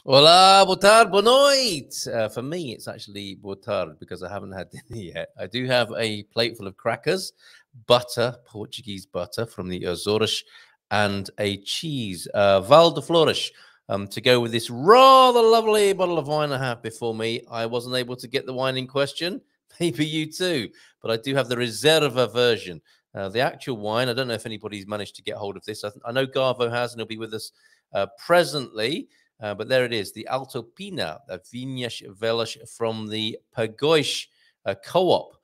Olá, boa tarde, boa noite. For me, it's actually boa tarde because I haven't had dinner yet. I do have a plate full of crackers, butter, Portuguese butter from the Azores, and a cheese, Val de Flores, to go with this rather lovely bottle of wine I have before me. I wasn't able to get the wine in question. Maybe you too, but I do have the Reserva version. The actual wine, I don't know if anybody's managed to get hold of this. I know Garvo has, and he'll be with us presently. But there it is, the Alto Pina, Vinhas Velhas from the Pagões co-op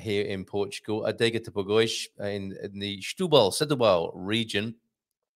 here in Portugal, Adega de Pagões in the Setúbal region.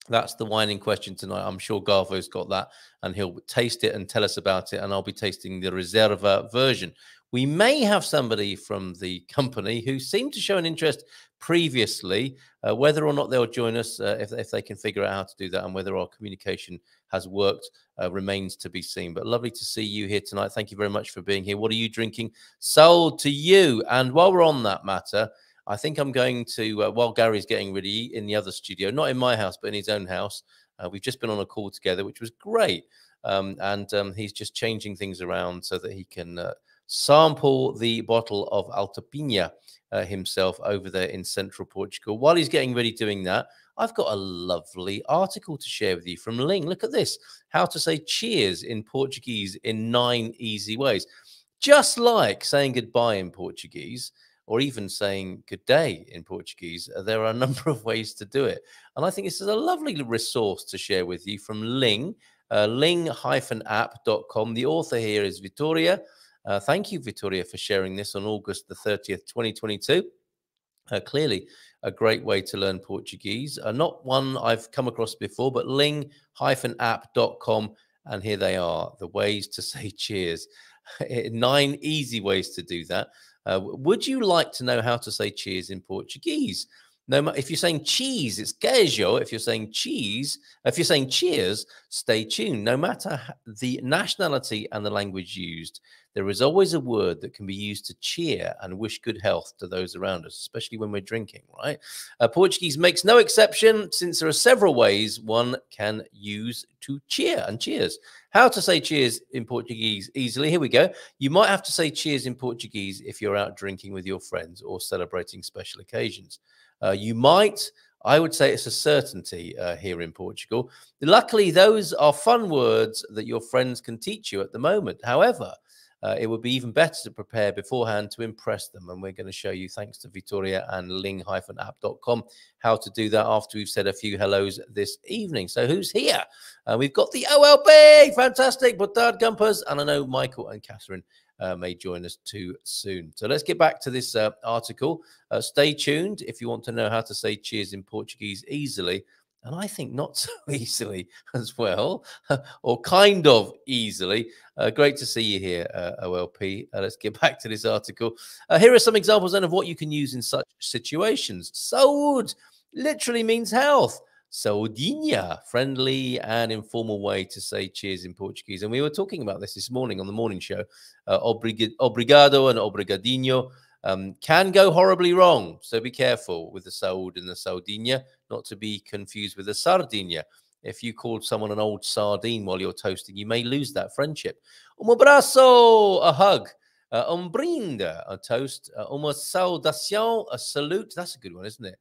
That's the wine in question tonight. I'm sure Garvo's got that, and he'll taste it and tell us about it, and I'll be tasting the Reserva version. We may have somebody from the company who seemed to show an interest previously. Whether or not they'll join us, if they can figure out how to do that, and whether our communication has worked, remains to be seen. But lovely to see you here tonight. Thank you very much for being here. What are you drinking? Sold to you. And while we're on that matter, I think I'm going to, while Gary's getting ready in the other studio, not in my house, but in his own house, we've just been on a call together, which was great. He's just changing things around so that he can sample the bottle of Alto Pina himself over there in central Portugal. While he's getting ready doing that, I've got a lovely article to share with you from Ling. Look at this. How to say cheers in Portuguese in 9 easy ways. Just like saying goodbye in Portuguese, or even saying good day in Portuguese, there are a number of ways to do it. And I think this is a lovely resource to share with you from Ling, ling-app.com. The author here is Vitoria. Thank you, Vitoria, for sharing this on August the 30th, 2022. Clearly a great way to learn Portuguese. Not one I've come across before, but ling-app.com. And here they are, the ways to say cheers. 9 easy ways to do that. Would you like to know how to say cheers in Portuguese? No, if you're saying cheese, it's queijo. If you're saying cheese, if you're saying cheers, stay tuned. No matter the nationality and the language used, there is always a word that can be used to cheer and wish good health to those around us, especially when we're drinking, right? Portuguese makes no exception, since there are several ways one can use to cheer and cheers. How to say cheers in Portuguese easily. Here we go. You might have to say cheers in Portuguese if you're out drinking with your friends or celebrating special occasions. You might, I would say it's a certainty here in Portugal. Luckily, those are fun words that your friends can teach you at the moment. However, it would be even better to prepare beforehand to impress them. And we're going to show you, thanks to Vitoria and ling-app.com, how to do that after we've said a few hellos this evening. So who's here? We've got the OLP. Fantastic. Boa tarde, Gumpers. And I know Michael and Catherine may join us too soon. So let's get back to this article. Stay tuned if you want to know how to say cheers in Portuguese easily. And I think not so easily as well, or kind of easily. Great to see you here, OLP. Let's get back to this article. Here are some examples then of what you can use in such situations. Saúde literally means health. Saudinha, friendly and informal way to say cheers in Portuguese. And we were talking about this morning on the morning show. Obrigado and obrigadinho. Can go horribly wrong, so be careful with the saúde and the saudinha, not to be confused with the sardinha. If you called someone an old sardine while you're toasting, you may lose that friendship. Abraço, a hug. Brinde, a toast. Uma saudação, a salute. That's a good one, isn't it?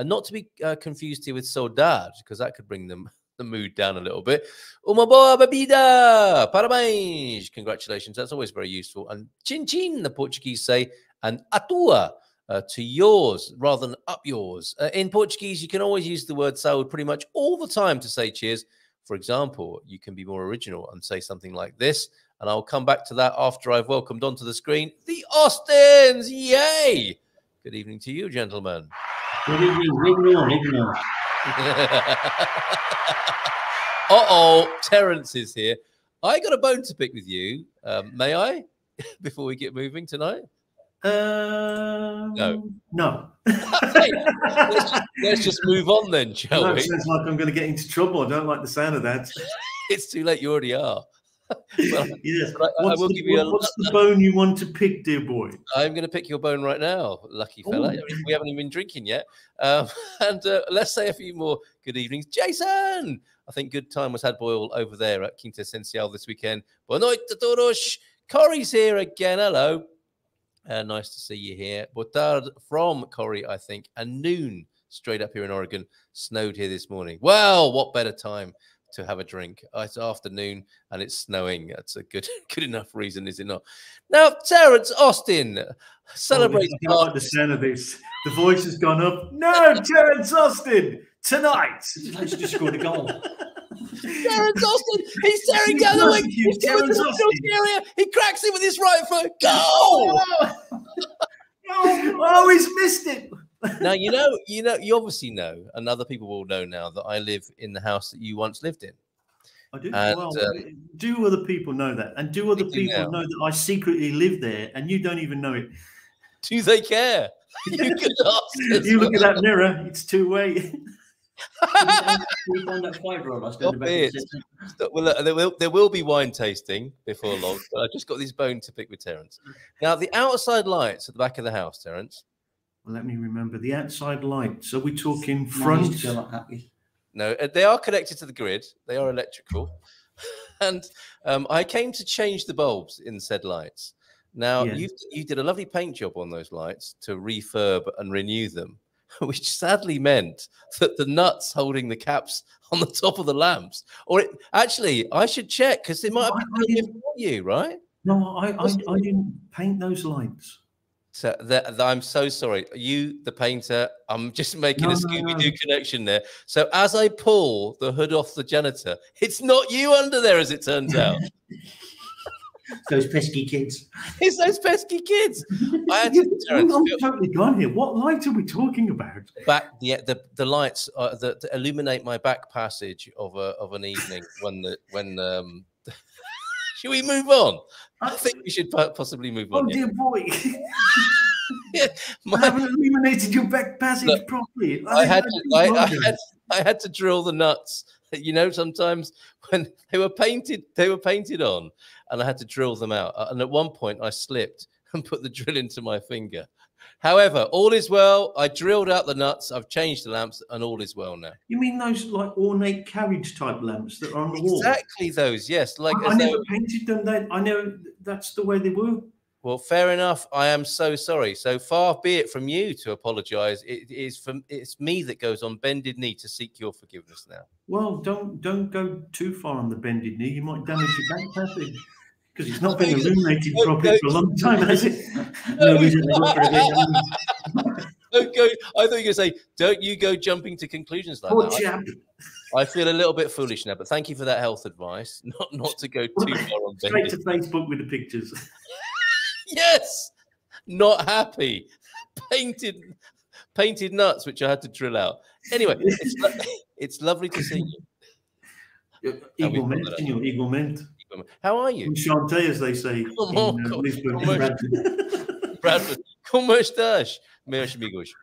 Not to be confused here with saudade, because that could bring them the mood down a little bit. Uma boa bebida, parabéns, congratulations. That's always very useful. And chin chin, the Portuguese say, and a tua, to yours rather than up yours. In Portuguese, you can always use the word saúde pretty much all the time to say cheers. For example, you can be more original and say something like this, and I'll come back to that after I've welcomed onto the screen the Austins. Yay! Good evening to you, gentlemen. Good evening, Rigno. Uh-oh, Terence is here. I got a bone to pick with you. May I? Before we get moving tonight? No. Hey, let's just move on then, shall we? It sounds like I'm going to get into trouble. I don't like the sound of that. It's too late. You already are. Yes. I What's, will the, give you what's the bone you want to pick, dear boy? I'm going to pick your bone right now, lucky fella. Ooh. We haven't even been drinking yet. And let's say a few more good evenings. Jason! I think good time was had Boyle over there at Quinta Esencial this weekend. Boa noite a todos. Corey's here again. Hello. Nice to see you here. Boa tarde from Corey, I think. And noon straight up here in Oregon. Snowed here this morning. Well, what better time to have a drink? It's afternoon and it's snowing. That's a good enough reason, is it not? Now, Terence Austin celebrates. I like the sound of this. The voice has gone up. No, Terence Austin tonight. Let's just scored a goal. Terence Austin, he's tearing down the wing. He's Terence Austin. Area. He cracks it with his right foot. Goal! Oh, he's missed it. Now you obviously know, and other people will know now, that I live in the house that you once lived in. I do. And, well, do other people know that? And do other people know that I secretly live there and you don't even know it? Do they care? You could ask. You look at that mirror, it's two-way. We find that fibre on us. Well, there will be wine tasting before long, but I just got this bone to pick with Terence. Now, the outside lights at the back of the house, Terence. Well, let me remember the outside light. So we're talking front. No, they are connected to the grid. They are electrical. And I came to change the bulbs in said lights. Now, you did a lovely paint job on those lights to refurb and renew them, which sadly meant that the nuts holding the caps on the top of the lamps, actually, I should check because it might have been for you, right? No, I didn't paint those lights. So I'm so sorry. You, the painter, I'm just making a Scooby-Doo connection there. So as I pull the hood off the janitor, it's not you under there, as it turns out. Those pesky kids. It's those pesky kids. I'm totally gone here. What light are we talking about? The lights that illuminate my back passage of an evening when should we move on? I think we should possibly move on. Oh dear boy. I haven't illuminated your back passage properly. I had to drill the nuts. You know, sometimes when they were painted on, and I had to drill them out. And at one point, I slipped and put the drill into my finger. However, all is well. I drilled out the nuts. I've changed the lamps, and all is well now. You mean those like ornate carriage type lamps that are on the wall? Exactly those. Yes. Like I never painted them. I know that's the way they were. Well, fair enough. I am so sorry. So far be it from you to apologise. It's me that goes on bended knee to seek your forgiveness now. Well, don't go too far on the bended knee. You might damage your back passage because it's not been illuminated properly for a long time, has it? I thought you were going to say, don't you go jumping to conclusions like that. I feel a little bit foolish now, but thank you for that health advice. Not to go too far on bended. Straight to Facebook with the pictures. Yes, not happy. Painted nuts, which I had to drill out. Anyway, it's lovely to see you. Igualmente. How are you? Enchanté, as they say in Lisbon. Bradford. Como estás, meus amigos?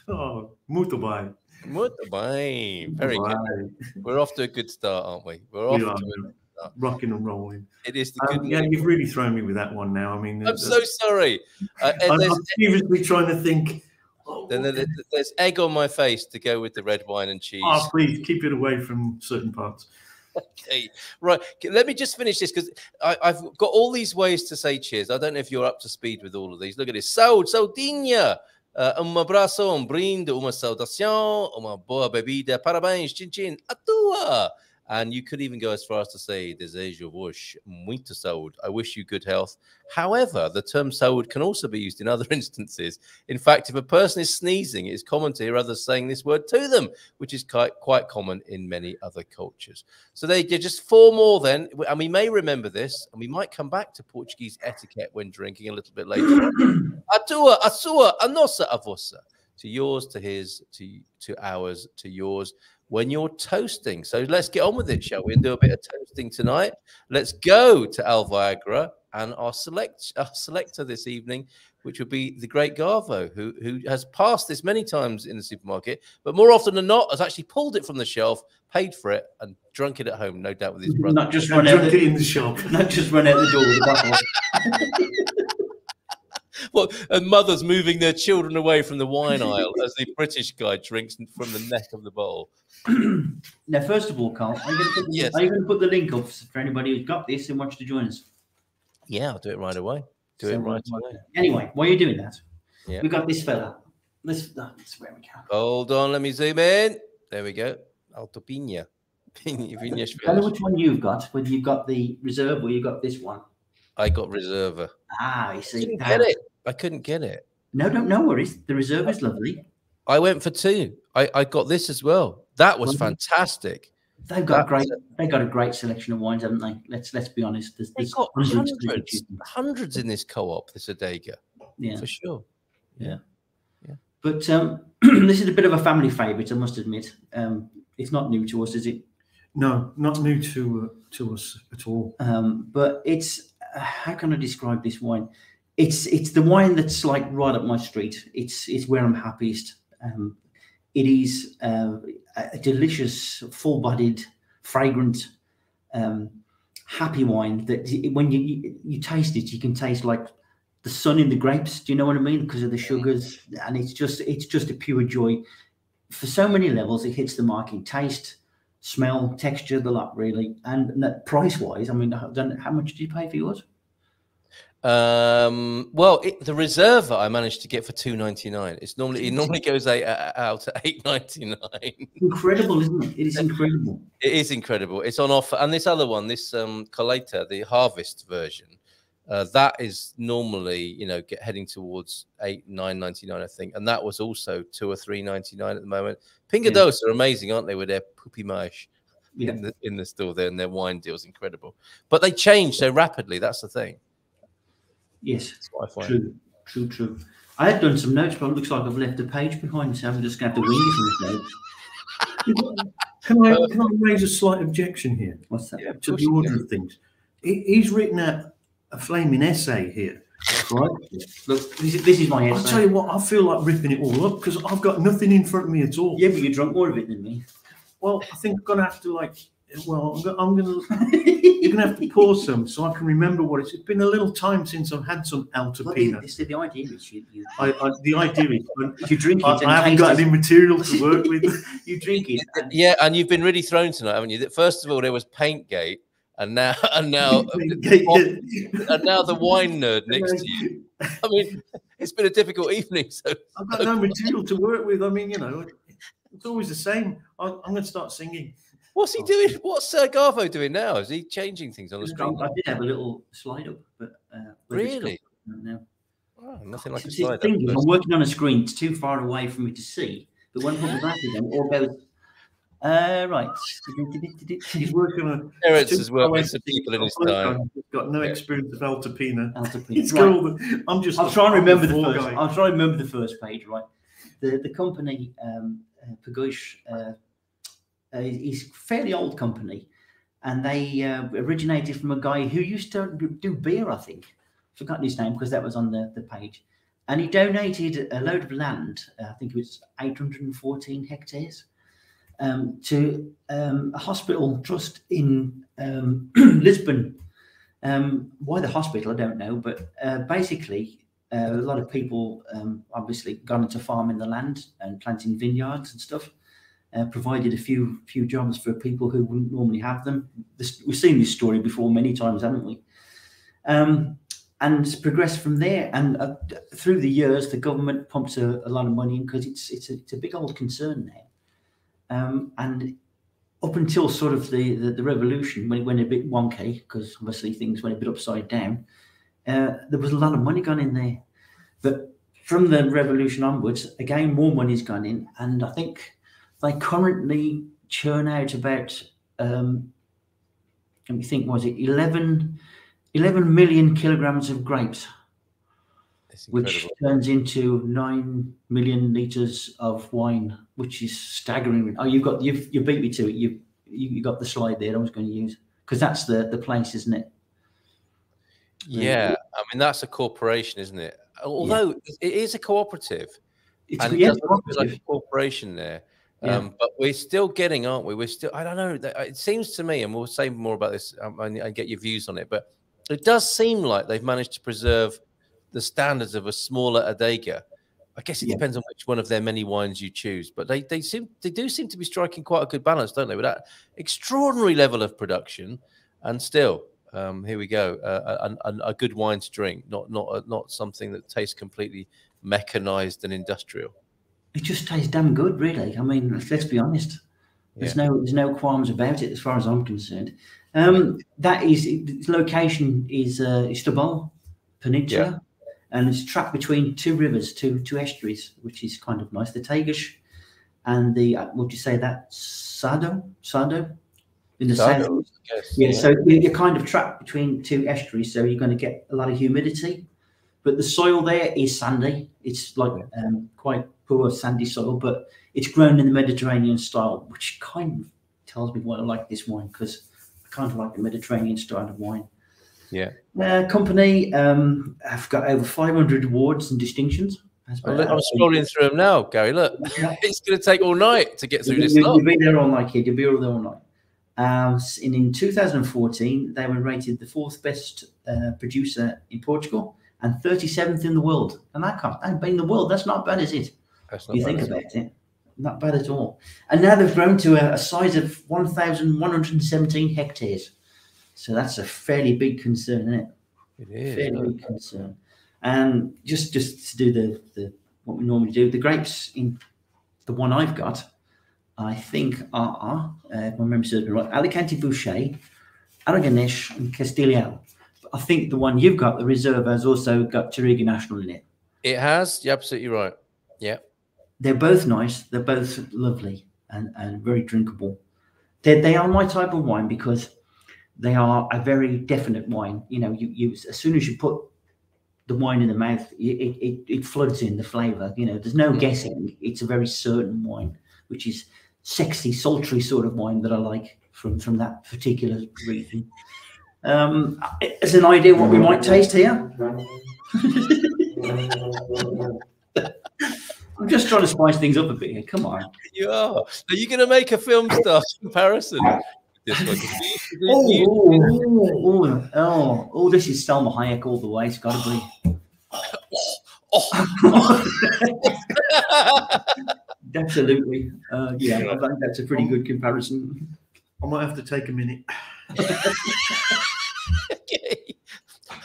Oh, muito bem. Muito bem. Very good. We're off to a good start, aren't we? We're off to a good start. Rocking and rolling. It is the good. Yeah, you've really thrown me with that one now. I mean, I'm so sorry. I'm seriously trying to think. Then there's egg on my face to go with the red wine and cheese. Oh, please keep it away from certain parts. Okay, right. Let me just finish this because I've got all these ways to say cheers. I don't know if you're up to speed with all of these. Look at this. Saudinha. Abraço, brinde, uma saudação, uma boa bebida. Parabéns, chin chin, a tua. And you could even go as far as to say, desejo-vos muita saúde. I wish you good health. However, the term saúde can also be used in other instances. In fact, if a person is sneezing, it's common to hear others saying this word to them, which is quite common in many other cultures. So there you go, just 4 more then. And we may remember this, and we might come back to Portuguese etiquette when drinking a little bit later. A tua, a sua, a nossa, a vossa. To yours, to his, to ours, to yours. When you're toasting. So let's get on with it, shall we? And do a bit of toasting tonight. Let's go to Al Viagra and our selector this evening which would be the great Garvo, who has passed this many times in the supermarket, but more often than not has actually pulled it from the shelf, paid for it, and drunk it at home, no doubt with his brother. Not just And run out drunk it in the shop. Not just run out the door with a bottle. Well, and mothers moving their children away from the wine aisle as the British guy drinks from the neck of the bowl. Now, first of all, Carl, are you going to put the link up for anybody who's got this and wants to join us? Yeah, I'll do it right away. Do it right away. Anyway, while you're doing that, Yeah. we've got this fella. This where we go. Hold on, let me zoom in. There we go. Alto Pina. I don't know which one you've got, whether you've got the reserve or you got this one. I got Reserva. Ah, you I see. couldn't get it. I couldn't get it. No worries. The reserve is lovely. I went for 2. I got this as well. That was fantastic. They've got a great selection of wines, haven't they? Let's be honest. They've got hundreds in this co-op, this Adega. Yeah, for sure. Yeah. But this is a bit of a family favourite, I must admit. It's not new to us, is it? No, not new to us at all. But it's how can I describe this wine? It's the wine that's like right up my street. It's where I'm happiest. It is a delicious, full-bodied, fragrant, happy wine that when you taste it, you can taste like the sun in the grapes. Do you know what I mean? Because of the sugars, and it's just a pure joy. For so many levels, it hits the mark in taste, smell, texture, the lot really. And price-wise, I mean, I don't know, how much did you pay for yours? Well, the Reserva I managed to get for $2.99. It normally goes out at $8.99. Incredible, isn't it? It is incredible. It is incredible. It's on offer, and this other one, this Coleta, the Harvest version, that is normally heading towards $8-9.99, I think, and that was also $2 or $3.99 at the moment. Pingados are amazing, aren't they, with their pupi mage in the store there, and their wine deals incredible. But they change so rapidly. That's the thing. Yes, true. I had done some notes, but it looks like I've left a page behind, so I'm just going to have to wing it from the notes. Can I raise a slight objection here? What's that? To the order of things. He's written out a flaming essay here, right? Look, this is my essay. I'll tell you what, I feel like ripping it all up because I've got nothing in front of me at all. Yeah, but you drunk more of it than me. Well, I think I'm going to have to you're going to have to pour some so I can remember what it's been a little time since I've had some Alto Pina. The idea is the idea is you drink it. I haven't got any material to work with. You drink it. And you've been really thrown tonight, haven't you? That first of all there was Paintgate, and now the wine nerd next to you. I mean, it's been a difficult evening. So I've got no material to work with. I mean, it's always the same. I'm going to start singing. What's he doing? What's Garvo doing now? Is he changing things on the screen? I did have a little slide up, but really? No. Oh, nothing like a slide up. I'm working on a screen. It's too far away for me to see. But when I put the back again, it all goes. Right. He's working on parents as well with some people in his time. Got no experience of Alto Pina. Right. I'll try and remember the first. I'll try and remember the first page. Right. The company Pigush is a fairly old company, and they originated from a guy who used to do beer. I think forgotten his name because that was on the page, and he donated a load of land. I think it was 814 hectares. To a hospital trust in Lisbon. Why the hospital, I don't know, but basically a lot of people obviously gone into farming the land and planting vineyards and stuff, provided a few jobs for people who wouldn't normally have them. We've seen this story before many times, haven't we? And progressed from there. And through the years, the government pumps a lot of money in because it's a big old concern now. And up until sort of the revolution, when it went a bit wonky, because obviously things went a bit upside down, there was a lot of money gone in there. But from the revolution onwards, again, more money's gone in. And I think they currently churn out about, let me think, was it 11 million kilograms of grapes, which turns into 9 million liters of wine, which is staggering. Oh, you beat me to it. You got the slide there I was going to use, because that's the place, isn't it? Yeah, I mean that's a corporation, isn't it? although it is a cooperative, It's and it does look like a corporation there. But we're still getting, aren't we? We're still, I don't know. It seems to me, and we'll say more about this and get your views on it, but it does seem like they've managed to preserve the standards of a smaller Adega. I guess it depends on which one of their many wines you choose, but they do seem to be striking quite a good balance, don't they? With that extraordinary level of production, and still, here we go, a good wine to drink, not something that tastes completely mechanized and industrial. It just tastes damn good, really. I mean, let's be honest. There's no qualms about it as far as I'm concerned. That is, its location is Istanbul Peninsula, and it's trapped between two rivers, two estuaries, which is kind of nice. The Tagish and the would you say that Sado in the south? So you're kind of trapped between two estuaries, so you're going to get a lot of humidity. But the soil there is sandy. It's like quite poor sandy soil, but it's grown in the Mediterranean style, which kind of tells me why I like this wine, because I kind of like the Mediterranean style of wine. Yeah. Company have got over 500 awards and distinctions. I'm scrolling through them now, Gary. Look, it's going to take all night to get through this. You'll be there all night, kid. You'll be all there all night. In 2014, they were rated the 4th best producer in Portugal and 37th in the world. And that can't be in the world. That's not bad, is it? That's not you think about it. Not bad at all. And now they've grown to a size of 1,117 hectares. So that's a fairly big concern, isn't it? It is. Fairly big concern. And just to do the what we normally do, the grapes in the one I've got, I think are, if my memory serves me right, Alicante Bouschet, Aragonés, and Castilla. I think the one you've got, the Reserva, has also got Touriga National in it. It has. You're absolutely right. Yeah. They're both nice. They're both lovely and very drinkable. They are my type of wine because they are a very definite wine. You know, you as soon as you put the wine in the mouth, it floods in the flavour. You know, there's no guessing. It's a very certain wine, which is sexy, sultry sort of wine that I like from that particular region. As an idea what we might taste here. I'm just trying to spice things up a bit here. Come on. You are. Are you going to make a film star comparison? This one. This is Selma Hayek all the way. It's got to be. Absolutely. Yeah, I think that's a pretty good comparison. I might have to take a minute. Okay.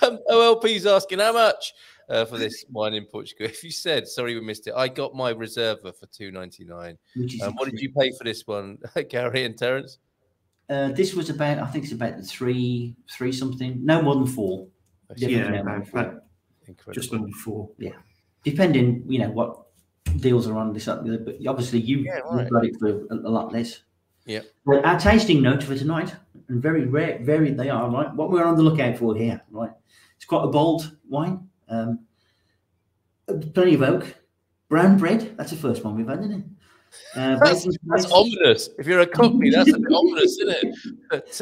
OLP's asking how much for this wine in Portugal. If you said, sorry, we missed it. I got my Reserva for $2.99. What did you pay for this one, Gary and Terence? This was about, I think it's about three something. No more than 4. Yeah, just under 4. Yeah, depending, you know, what deals are on this. But obviously, you've got it for a lot less. Yeah. But our tasting note for tonight, and very rare, varied they are, right? What we're on the lookout for here, right? It's quite a bold wine. Plenty of oak, brown bread. That's the first one we've had, isn't it? That's ominous. If you're a cockney, that's a bit ominous, isn't it? But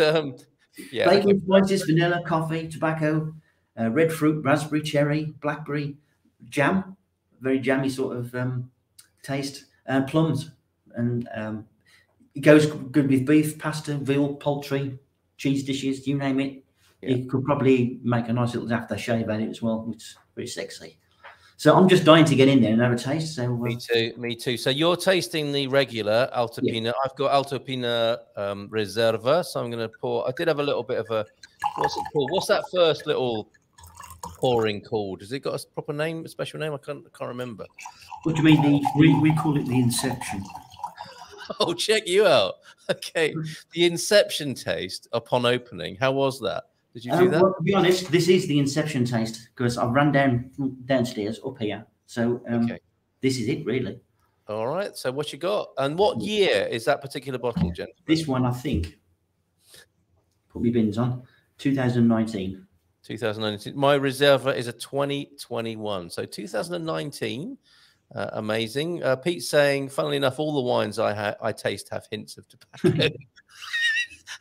yeah, bacon, spices, vanilla, coffee, tobacco, red fruit, raspberry, cherry, blackberry, jam, very jammy sort of taste, and plums. And it goes good with beef, pasta, veal, poultry, cheese dishes, you name it. Yeah. You could probably make a nice little aftershave out of it as well, which is very sexy. So I'm just dying to get in there and have a taste. So me too. So you're tasting the regular Alto Pina. Yeah. I've got Alto Pina Reserva, so I'm going to pour. I did have a little bit of a, what's it called? What's that first little pouring called? Has it got a proper name, a special name? I can't remember. What do you mean? We call it the Inception. Oh, check you out. Okay, the Inception taste upon opening. How was that? Did you do that? Well, to be honest, this is the Inception taste because I ran downstairs up here. So this is it, really. All right. So what you got? And what year is that particular bottle, gentlemen? This one, I think, put me bins on, 2019. 2019. My Reserva is a 2021. So 2019. Amazing. Pete's saying, funnily enough, all the wines I taste have hints of tobacco.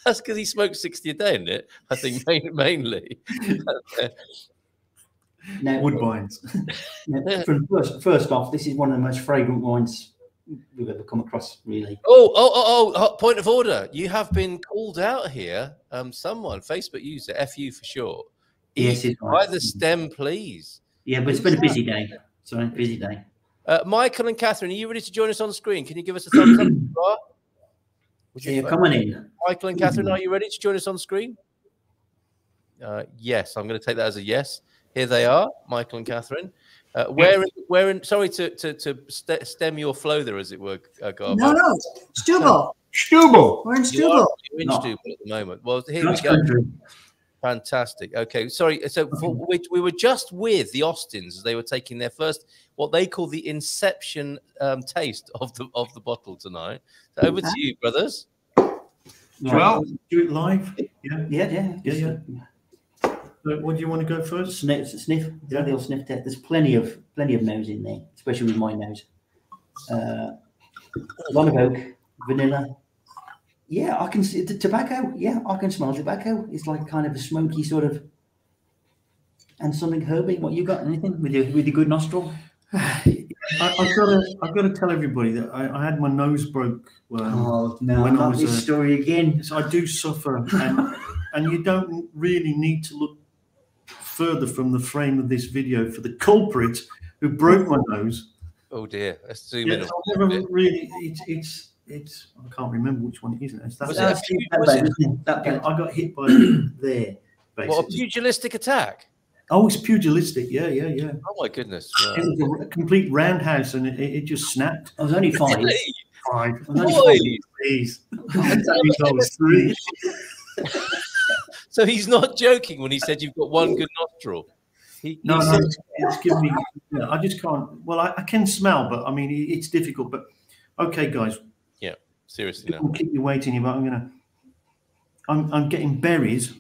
That's because he smokes 60 a day, isn't it? I think mainly. Now, Woodbines. now, first off, this is one of the most fragrant wines we've ever come across, really. Point of order. You have been called out here. Someone, Facebook user, FU for short. Yes, it's by the stem, please. Yeah, but it's been a busy day. Sorry, busy day. Michael and Catherine, are you ready to join us on screen? Can you give us a thumbs up? Yeah, you're coming in. Michael and Catherine, are you ready to join us on screen? Yes, I'm going to take that as a yes. Here they are, Michael and Catherine. Where in? Sorry to stem your flow there, as it were, Garbo. No, Stubble. Stubble. We're in Stubble. You're in Stubble at the moment. Well, here we go. Fantastic. Okay, sorry. So we were just with the Austins as they were taking their first, what they call the inception taste of the bottle tonight. So over to you, brothers. Well, do it live. Yeah. So what do you want to go first? Sniff. Yeah, they'll sniff that. There's plenty of nose in there, especially with my nose. One of oak, vanilla. Yeah, I can see the tobacco. Yeah, I can smell tobacco. It's like kind of a smoky sort of, and something herby. What you got? Anything with your good nostril? I've got to tell everybody that I had my nose broke. No, not this story again. So I do suffer, and you don't really need to look further from the frame of this video for the culprit who broke my nose. Oh dear, let's zoom in. I never really. It's I can't remember which one it is. I got hit by there. Basically. What, a pugilistic attack? Oh, it's pugilistic. Yeah. Oh my goodness! It was a complete roundhouse, and it just snapped. I was only 5. I was only 5. Please. I was 3. So he's not joking when he said you've got one good nostril. No, it's given me. I just can't. Well, I can smell, but I mean, it's difficult. But okay, guys. Yeah, seriously. I'll keep you waiting here, but I'm getting berries.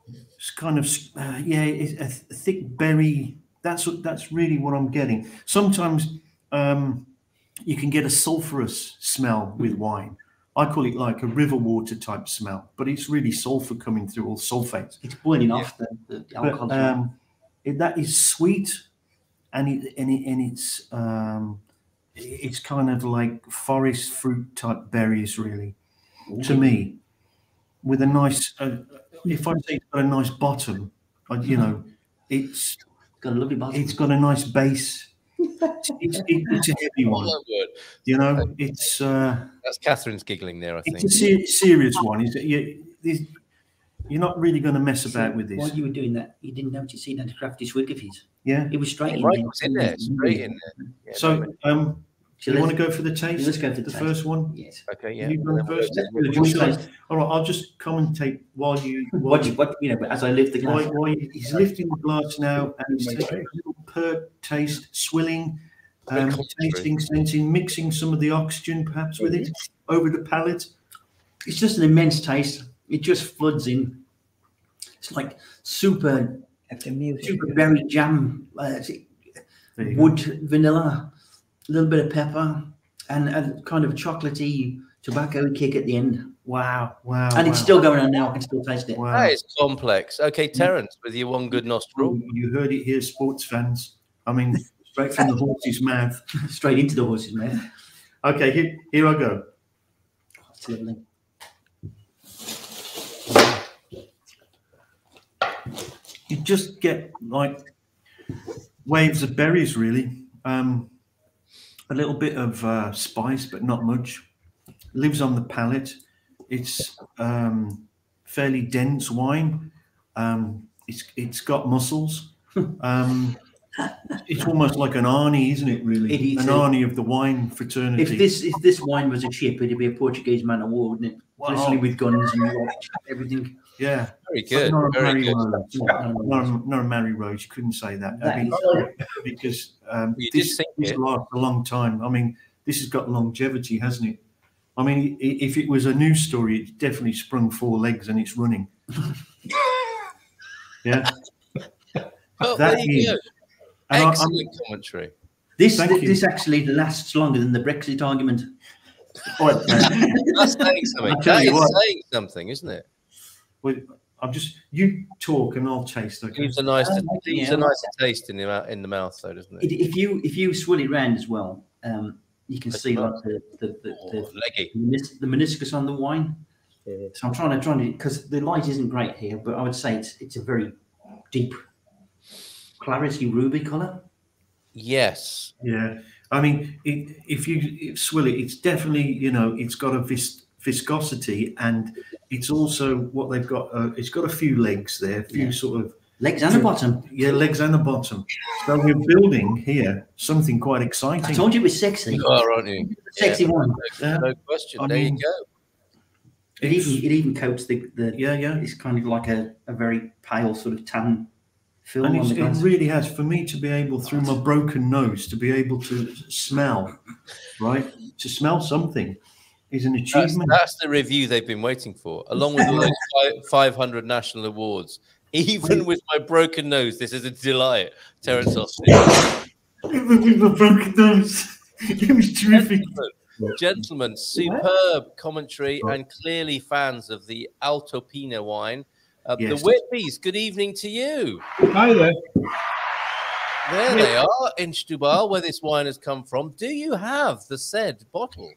It's kind of it's a thick berry. That's really what I'm getting. Sometimes you can get a sulfurous smell with wine. I call it like a river water type smell, but it's really sulfur coming through, all sulfates. It's boiling off the alcohol. But, that is sweet, and it's kind of like forest fruit type berries, really, to me, with a nice. If I say it's got a nice bottom, it's got a lovely bottom. It's got a nice base. It's a heavy one. It's that's Catherine's giggling there. I think it's a serious one. You're not really going to mess about with this. While you were doing that, you didn't notice seeing that crafty swig of his. Yeah, it was straight in there. Straight in there. Yeah, so, do you want to go for the taste? Let's go for the first one. Yes. Okay. Yeah. You go first. All right. I'll just commentate while you. As I lift the glass. He's lifting the glass now, and he's taking a little pert taste, swilling, tasting, sensing, mixing some of the oxygen perhaps with it over the palate. It's just an immense taste. It just floods in. It's like super berry jam, wood, vanilla, a little bit of pepper, and a kind of chocolatey tobacco kick at the end. Wow. And it's still going on now. I can still taste it. Wow. That is complex. Okay, Terence, with your one good nostril. You heard it here, sports fans. I mean, straight from the horse's mouth. Straight into the horse's mouth. Okay, here I go. It's lovely. You just get like waves of berries, really. A little bit of spice, but not much. Lives on the palate. It's fairly dense wine. It's got muscles. It's almost like an Arnie, isn't it? Really, it is an Arnie of the wine fraternity. If this wine was a ship, it'd be a Portuguese man of war, wouldn't it? Literally with guns and everything. Yeah, very good. Not very good. Not a Mary Rose. You couldn't say that. Because this lasts a long time. I mean, this has got longevity, hasn't it? I mean, if it was a news story, it's definitely sprung 4 legs and it's running. Yeah. Oh, there you go. Excellent commentary. This actually lasts longer than the Brexit argument. That's saying something. That is saying something, isn't it? Well, you talk and I'll taste. Okay. Leaves a nice taste in the mouth, though, doesn't it? If you swill it round as well, you can see like the meniscus on the wine. Yeah. So I'm trying to because the light isn't great here, but I would say it's a very deep clarity ruby color. Yes. Yeah. I mean, if you swill it, it's definitely, it's got a viscosity, and it's also what they've got. It's got a few legs there, a few sort of legs and a bottom. Yeah, legs and a bottom. So we're building here something quite exciting. I told you it was sexy. You are, aren't you? Sexy one. No question. There you go. It even coats the It's kind of like a very pale sort of tan film. And it really has. For me to be able, through my broken nose, to be able to smell, right? To smell something is an achievement. That's the review they've been waiting for, along with all those 500 national awards. Even with my broken nose, this is a delight, Terence Austin. Even with my broken nose, it was terrific. Gentlemen, superb commentary and clearly fans of the Alto Pino wine. Yes. The Whitbys, good evening to you. Hi there. There they are in Setúbal, where this wine has come from. Do you have the said bottle?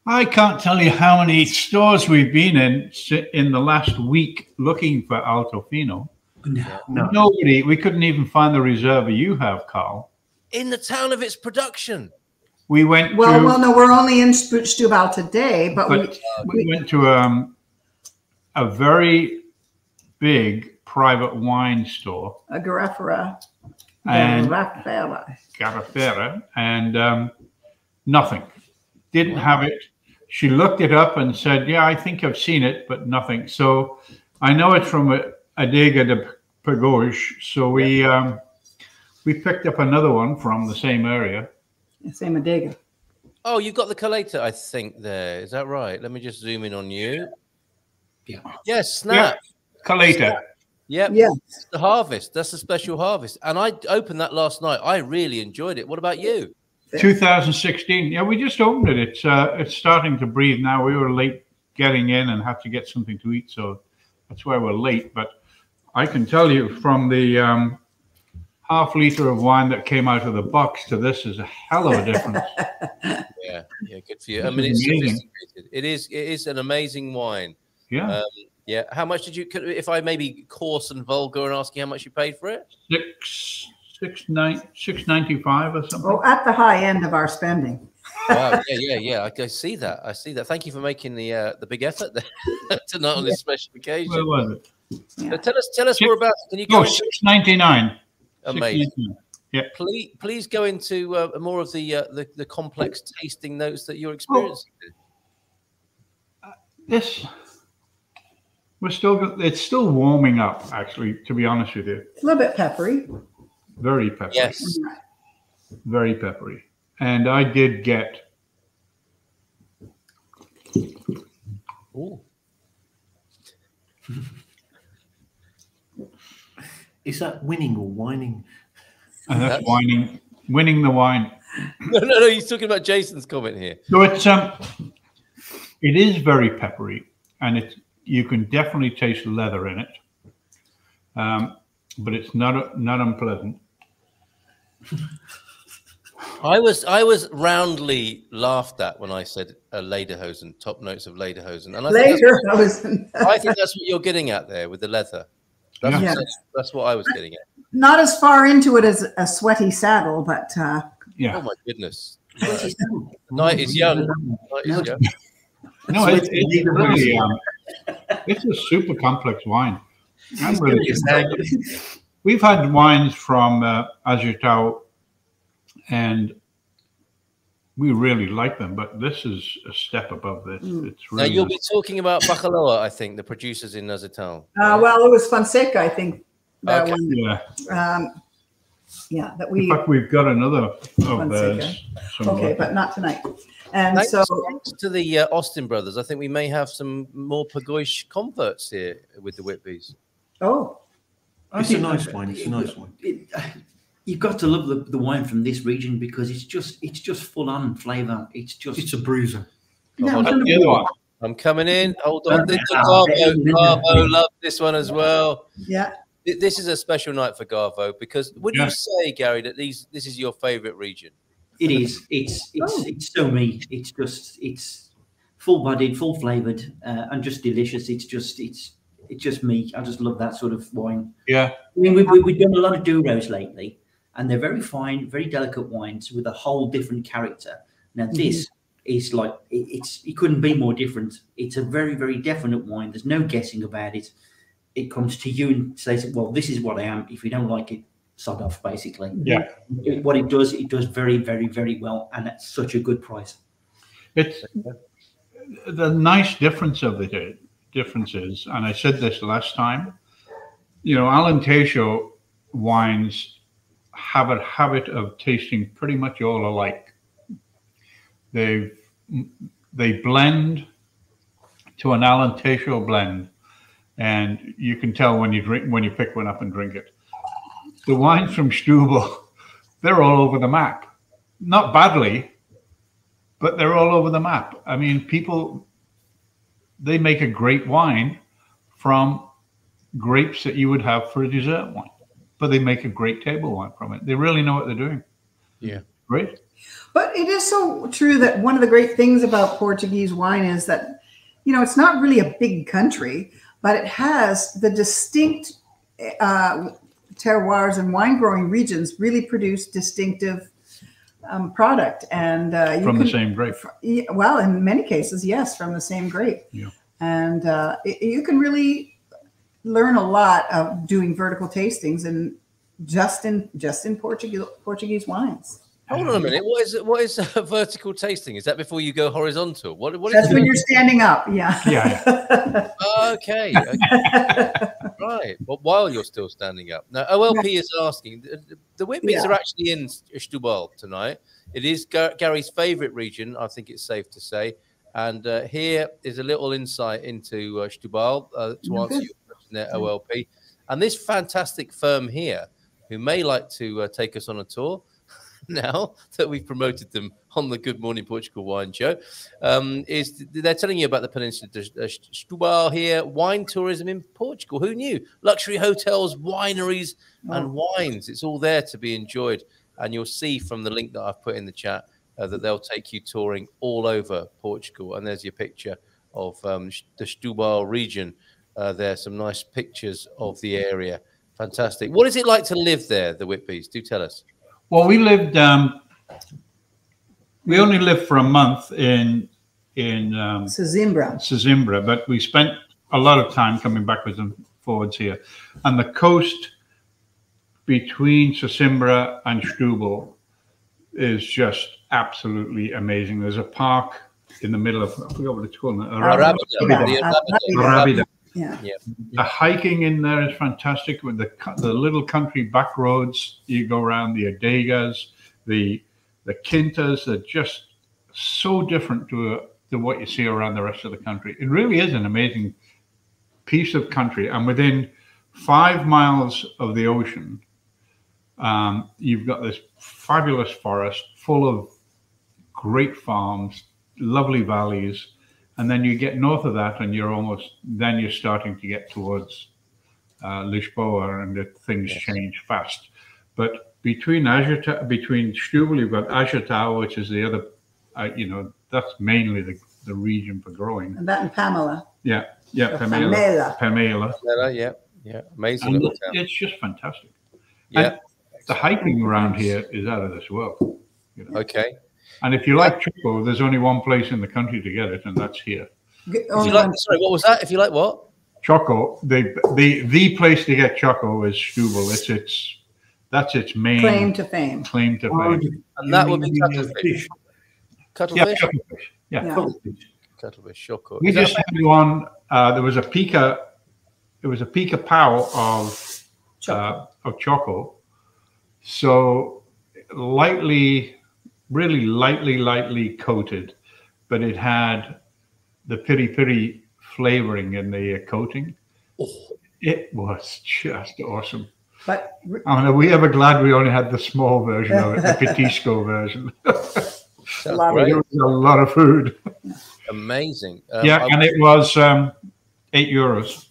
I can't tell you how many stores we've been in the last week looking for Alto Pino. No. Nobody. We couldn't even find the reserve you have, Carl. In the town of its production. We went. Well, no, we're only in Setúbal today, but we went to a very big private wine store, a Garrafera, and Garrafera, and nothing. Didn't have it. She looked it up and said, "Yeah, I think I've seen it, but nothing." So I know it's from Adega de Pagos. So we picked up another one from the same area. Same Adega. Oh, you've got the collator, I think, there. Is that right? Let me just zoom in on you. Yeah. Yes, Snap. Yeah. Collator. Yep. Yeah. The harvest. That's a special harvest. And I opened that last night. I really enjoyed it. What about you? 2016. Yeah, we just opened it. It's starting to breathe now. We were late getting in and had to get something to eat, so that's why we're late. But I can tell you from the half-liter of wine that came out of the box to this is a hell of a difference. Yeah, good for you. I mean, it's sophisticated. It is an amazing wine. Yeah. Yeah. How much did you? If I maybe coarse and vulgar and ask you how much you paid for it? $6.95 or something. Oh, at the high end of our spending. Wow. Yeah. I see that. Thank you for making the big effort there tonight on this special occasion. Where was it? Yeah. Tell us more about it. Can you go? $6.99. Amazing. Yeah. Please go into more of the complex tasting notes that you're experiencing. It's still warming up, actually, to be honest with you. It's a little bit peppery. Very peppery. Yes. Very peppery. And I did get. Ooh. Is that winning or whining? And that's winning the wine. No. He's talking about Jason's comment here. So it is very peppery, and you can definitely taste leather in it, but it's not unpleasant. I was roundly laughed at when I said Lederhosen, top notes of Lederhosen, and I think that's what you're getting at there with the leather. That's what I was getting at. Not as far into it as a sweaty saddle, but yeah. Oh my goodness! Night is young. No, it's really it's a super complex wine. We've had wines from Agitao, and we really like them, but this is a step above this. It's really now you'll be talking about Bacaloa, I think, the producers in Agitao. Well, it was Fonseca, I think. That one. Yeah. That we. In fact, we've got another of theirs. Okay, but not tonight. And thanks to the Austin brothers, I think we may have some more Pagos converts here with the Whitbys. Oh, it's a nice wine. It's a nice wine. You've got to love the wine from this region because it's just full on flavour. It's a bruiser. No, I'm coming in. Hold on. Garvo loved this one as well. Yeah. This is a special night for Garvo because would you say, Gary, that this is your favorite region? It is. It's so me. It's full-bodied, full-flavored, and just delicious. It's just me. I just love that sort of wine. Yeah. I mean, we've done a lot of Duros lately, and they're very fine, very delicate wines with a whole different character. Now this is like it couldn't be more different. It's a very, very definite wine. There's no guessing about it. It comes to you and says, "Well, this is what I am. If you don't like it, sod off." Basically, yeah. What it does very, very, very well, and at such a good price. It's the nice difference of it. Differences, and I said this last time, you know, Alentejo wines have a habit of tasting pretty much all alike. They blend to an Alentejo blend, and you can tell when you pick one up and drink it. The wines from Stubel, they're all over the map. Not badly, but they're all over the map. I mean, they make a great wine from grapes that you would have for a dessert wine, but they make a great table wine from it. They really know what they're doing. Yeah. Great. But it is so true that one of the great things about Portuguese wine is that, you know, it's not really a big country, but it has the distinct terroirs and wine growing regions really produce distinctive product, and from the same grape. Well, in many cases, yes, from the same grape. Yeah. And you can really learn a lot of doing vertical tastings and just in Portuguese wines. Hold on a minute. What is vertical tasting? Is that before you go horizontal? What That's is when you're standing up. Yeah. Yeah. Okay. Right. Well, while you're still standing up. Now, OLP is asking, the Whitbys are actually in Setúbal tonight. It is Gary's favorite region, I think it's safe to say. And here is a little insight into Setúbal to answer your question there, OLP. And this fantastic firm here, who may like to take us on a tour, now that we've promoted them on the Good Morning Portugal Wine Show, they're telling you about the Peninsula de Setúbal here, wine tourism in Portugal. Who knew? Luxury hotels, wineries, and wines. It's all there to be enjoyed. And you'll see from the link that I've put in the chat that they'll take you touring all over Portugal. And there's your picture of the Setúbal region. There's some nice pictures of the area. Fantastic. What is it like to live there, the Whitbys? Do tell us. Well, we lived. We only lived for a month in Sesimbra, but we spent a lot of time coming backwards and forwards here. And the coast between Sesimbra and Setúbal is just absolutely amazing. There's a park in the middle of, I forgot what it's called. Arrábida. Yeah. The hiking in there is fantastic with the little country back roads. You go around the adegas, the quintas. They're just so different to what you see around the rest of the country. It really is an amazing piece of country. And within 5 miles of the ocean, you've got this fabulous forest full of great farms, lovely valleys. And then you get north of that, and you're starting to get towards Lisboa, and things change fast. But between Setúbal, you've got Ajatão, which is the other, that's mainly the region for growing. And that and Pamela. Yeah, Pamela. Yeah, amazing. It's just fantastic. Yeah, and the hiking around here is out of this world. Okay. And if you like Choco, there's only one place in the country to get it, and that's here. Sorry, what was that? If you like what? Choco, the place to get Choco is Setúbal. That's its main claim to fame. And that would be cuttlefish. Cuttlefish? Yeah, cuttlefish. Yeah. Cuttlefish, Choco. We just had one. There was a pica pau of Choco. So really lightly coated, but it had the piri flavoring in the coating. Oh. It was just awesome. But are we ever glad we only had the small version of it, the Petisco version? Sounds great. It was a lot of food. Amazing. Yeah, and it was €8.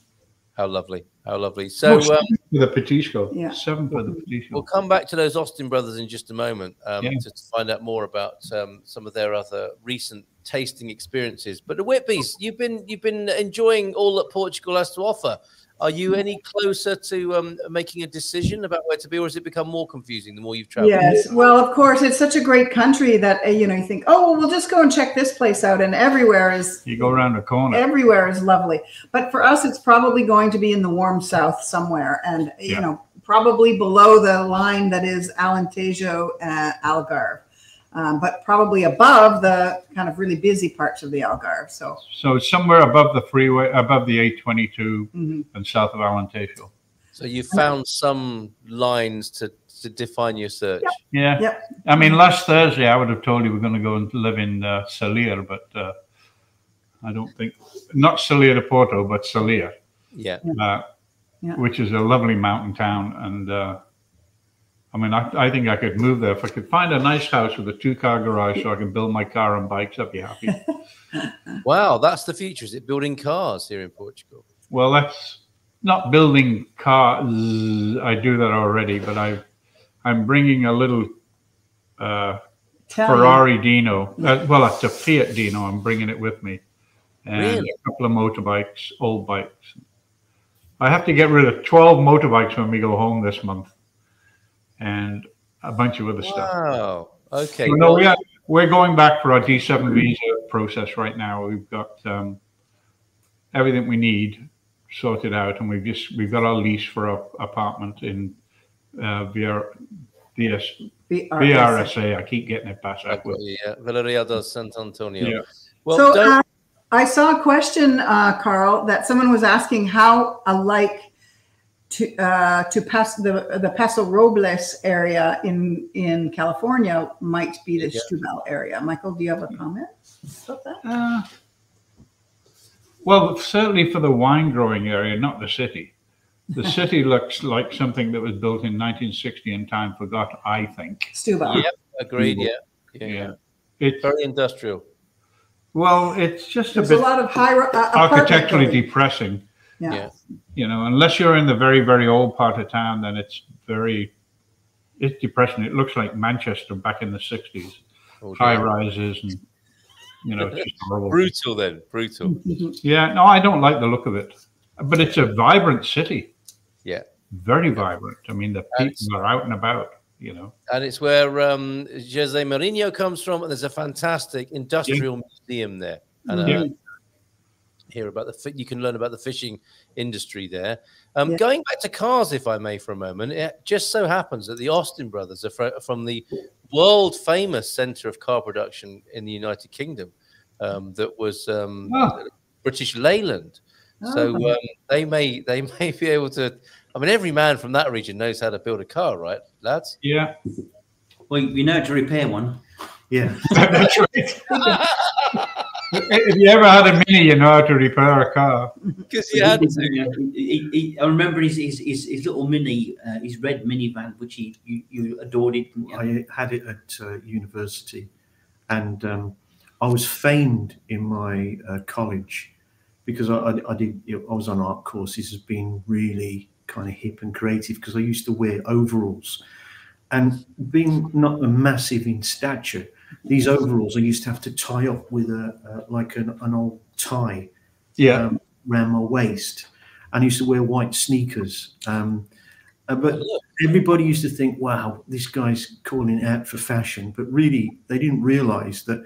How lovely. How lovely. So for the Petisco. Yeah. 7 for the Petisco. we'll come back to those Austin brothers in just a moment to find out more about some of their other recent tasting experiences. But the Whitbys, you've been enjoying all that Portugal has to offer. Are you any closer to making a decision about where to be, or has it become more confusing the more you've traveled? Yes. Well, of course, it's such a great country that, you know, you think, oh, well, we'll just go and check this place out. And everywhere is, You go around the corner. everywhere is lovely. But for us, it's probably going to be in the warm south somewhere. And, you know, probably below the line that is Alentejo, Algarve. But probably above the kind of really busy parts of the Algarve. So somewhere above the freeway, above the 822 and south of Alentejo. So you found some lines to define your search. Yeah. Yep. I mean, last Thursday I would have told you we're going to go and live in Salir, but I don't think, not Salir de Porto, but Salir, Yeah. which is a lovely mountain town. And I mean, I think I could move there. If I could find a nice house with a 2-car garage so I can build my car and bikes, I'd be happy. Wow, that's the future. Is it building cars here in Portugal? Well, that's not building cars. I do that already, but I'm bringing a little Ferrari Dino. Well, it's a Fiat Dino. I'm bringing it with me. And Really? a couple of motorbikes, old bikes. I have to get rid of 12 motorbikes when we go home this month. And a bunch of other stuff. Wow. Okay. So, no, we're going back for our D7 visa process right now. We've got everything we need sorted out, and we've got our lease for our apartment in VRSA. I keep getting it backwards. Yeah, Villarreal do Santo Antonio. Yeah. Well, So I saw a question, Carl, that someone was asking how alike to pass the Paso Robles area in California might be the Setúbal area. Michael, do you have a comment about that? Well, certainly for the wine growing area, not the city. The city looks like something that was built in 1960 and time forgot, I think. Setúbal. Yep, agreed. Yeah. It's Very industrial. Well, it's just There's a bit a lot of high architecturally depressing. Yeah. You know, unless you're in the very, very old part of town, then it's depressing. It looks like Manchester back in the 60s. High rises and, you know, it's just horrible. Brutal then, brutal. Yeah, no, I don't like the look of it. But it's a vibrant city. Yeah. Very vibrant. I mean, the people are out and about, you know. And it's where Jose Mourinho comes from, and there's a fantastic industrial museum there. And hear about you can learn about the fishing industry there. Going back to cars, if I may, for a moment, it just so happens that the Austin brothers are from the world famous center of car production in the United Kingdom, that was British Leyland. So they may be able to. I mean, every man from that region knows how to build a car, right, lads? Yeah. Well, you know how to repair one. Yeah. That's right. If you ever had a Mini, you know how to repair a car. Because he had to. I remember his little Mini, his red minivan, which you adored it. I had it at university, and I was famed in my college because I was on art courses as being really kind of hip and creative because I used to wear overalls, and being not a massive in stature, these overalls I used to have to tie up with like an old tie around my waist, and I used to wear white sneakers. But everybody used to think, wow, this guy's calling it out for fashion, but really they didn't realize that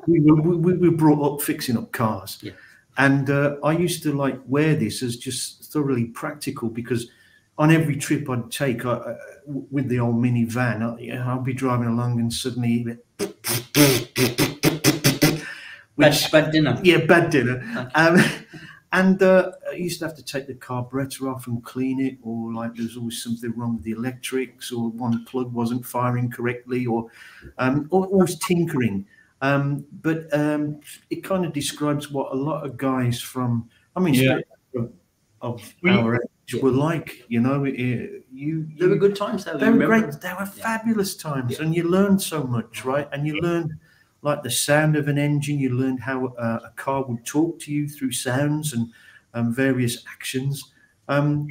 we were brought up fixing up cars. Yeah. And I used to like wear this as just thoroughly practical because on every trip I'd take with the old minivan, I'll be driving along and suddenly bad dinner. Yeah, bad dinner. And I used to have to take the carburetor off and clean it, or like there's always something wrong with the electrics, or one plug wasn't firing correctly, or always tinkering. But it kind of describes what a lot of guys from, I mean, of our age were like, you know. They were good times, though. They were great. They were fabulous times, and you learn so much, right? And you learn like the sound of an engine. You learned how a car would talk to you through sounds and various actions. And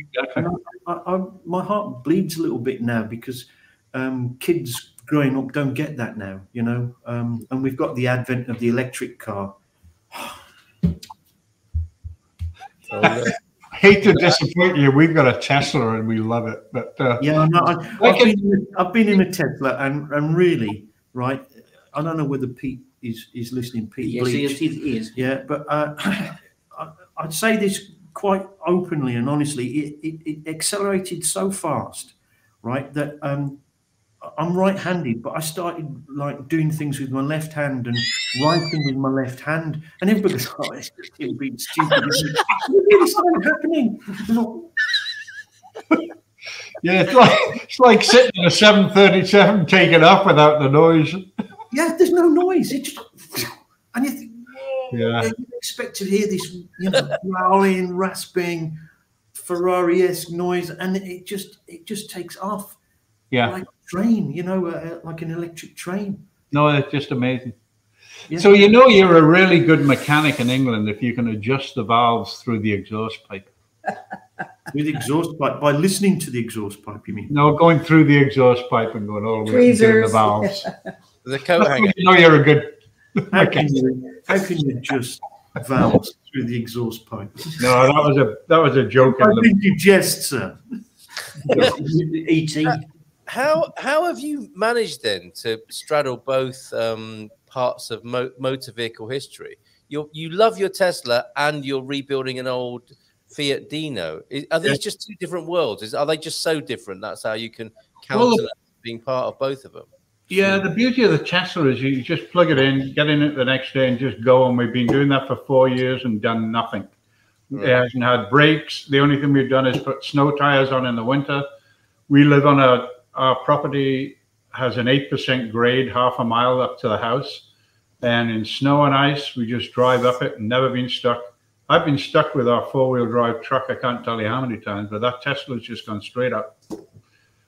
my heart bleeds a little bit now because kids growing up don't get that now, you know. And we've got the advent of the electric car. Hate to disappoint you, we've got a Tesla and we love it. But yeah, no, I've been in a Tesla and really, right. I don't know whether Pete is listening. Pete, yes, he is. Yeah, but I'd say this quite openly and honestly. It accelerated so fast, right, that I'm right-handed, but I started like doing things with my left hand and writing with my left hand, and everybody goes, "Oh, it's just him being stupid." It started happening. Yeah, it's like sitting in a 737 taking off without the noise. Yeah, there's no noise. It just, and you think, yeah, you expect to hear this, you know, growling, rasping, Ferrari-esque noise, and it just takes off. Yeah, like a train, you know, like an electric train. No, it's just amazing. Yeah. So you know you're a really good mechanic in England if you can adjust the valves through the exhaust pipe. With the exhaust pipe, by listening to the exhaust pipe, you mean? No, going through the exhaust pipe and going all the way to the valves. The coat hanger. You know you're a good how can you adjust valves through the exhaust pipe? No, that was a joke. I think you jest, sir. E.T. How have you managed then to straddle both parts of motor vehicle history? You love your Tesla and you're rebuilding an old Fiat Dino. Are these just two different worlds? Are they just so different? That's how you can count being part of both of them. Yeah, the beauty of the Tesla is you just plug it in, get in it the next day, and just go. And we've been doing that for 4 years and done nothing. Right. It hasn't had brakes. The only thing we've done is put snow tires on in the winter. We live on our property has an 8% grade, half a mile up to the house. And in snow and ice, we just drive up it and never been stuck. I've been stuck with our 4-wheel drive truck. I can't tell you how many times, but that Tesla's just gone straight up.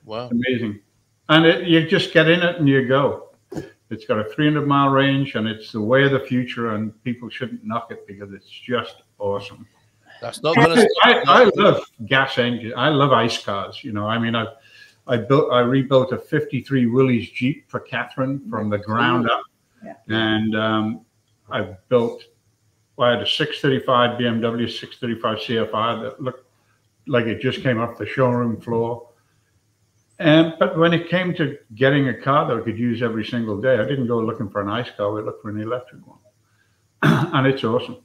Wow. It's amazing. And you just get in it and you go. It's got a 300-mile range and it's the way of the future, and people shouldn't knock it because it's just awesome. That's not going to I love gas engines. I love ice cars. You know, I mean, I rebuilt a 53 Willys Jeep for Catherine from the ground up. Yeah. And I had a 635 BMW 635 CFR that looked like it just came off the showroom floor. But when it came to getting a car that I could use every single day, I didn't go looking for an ice car. We looked for an electric one. And it's awesome.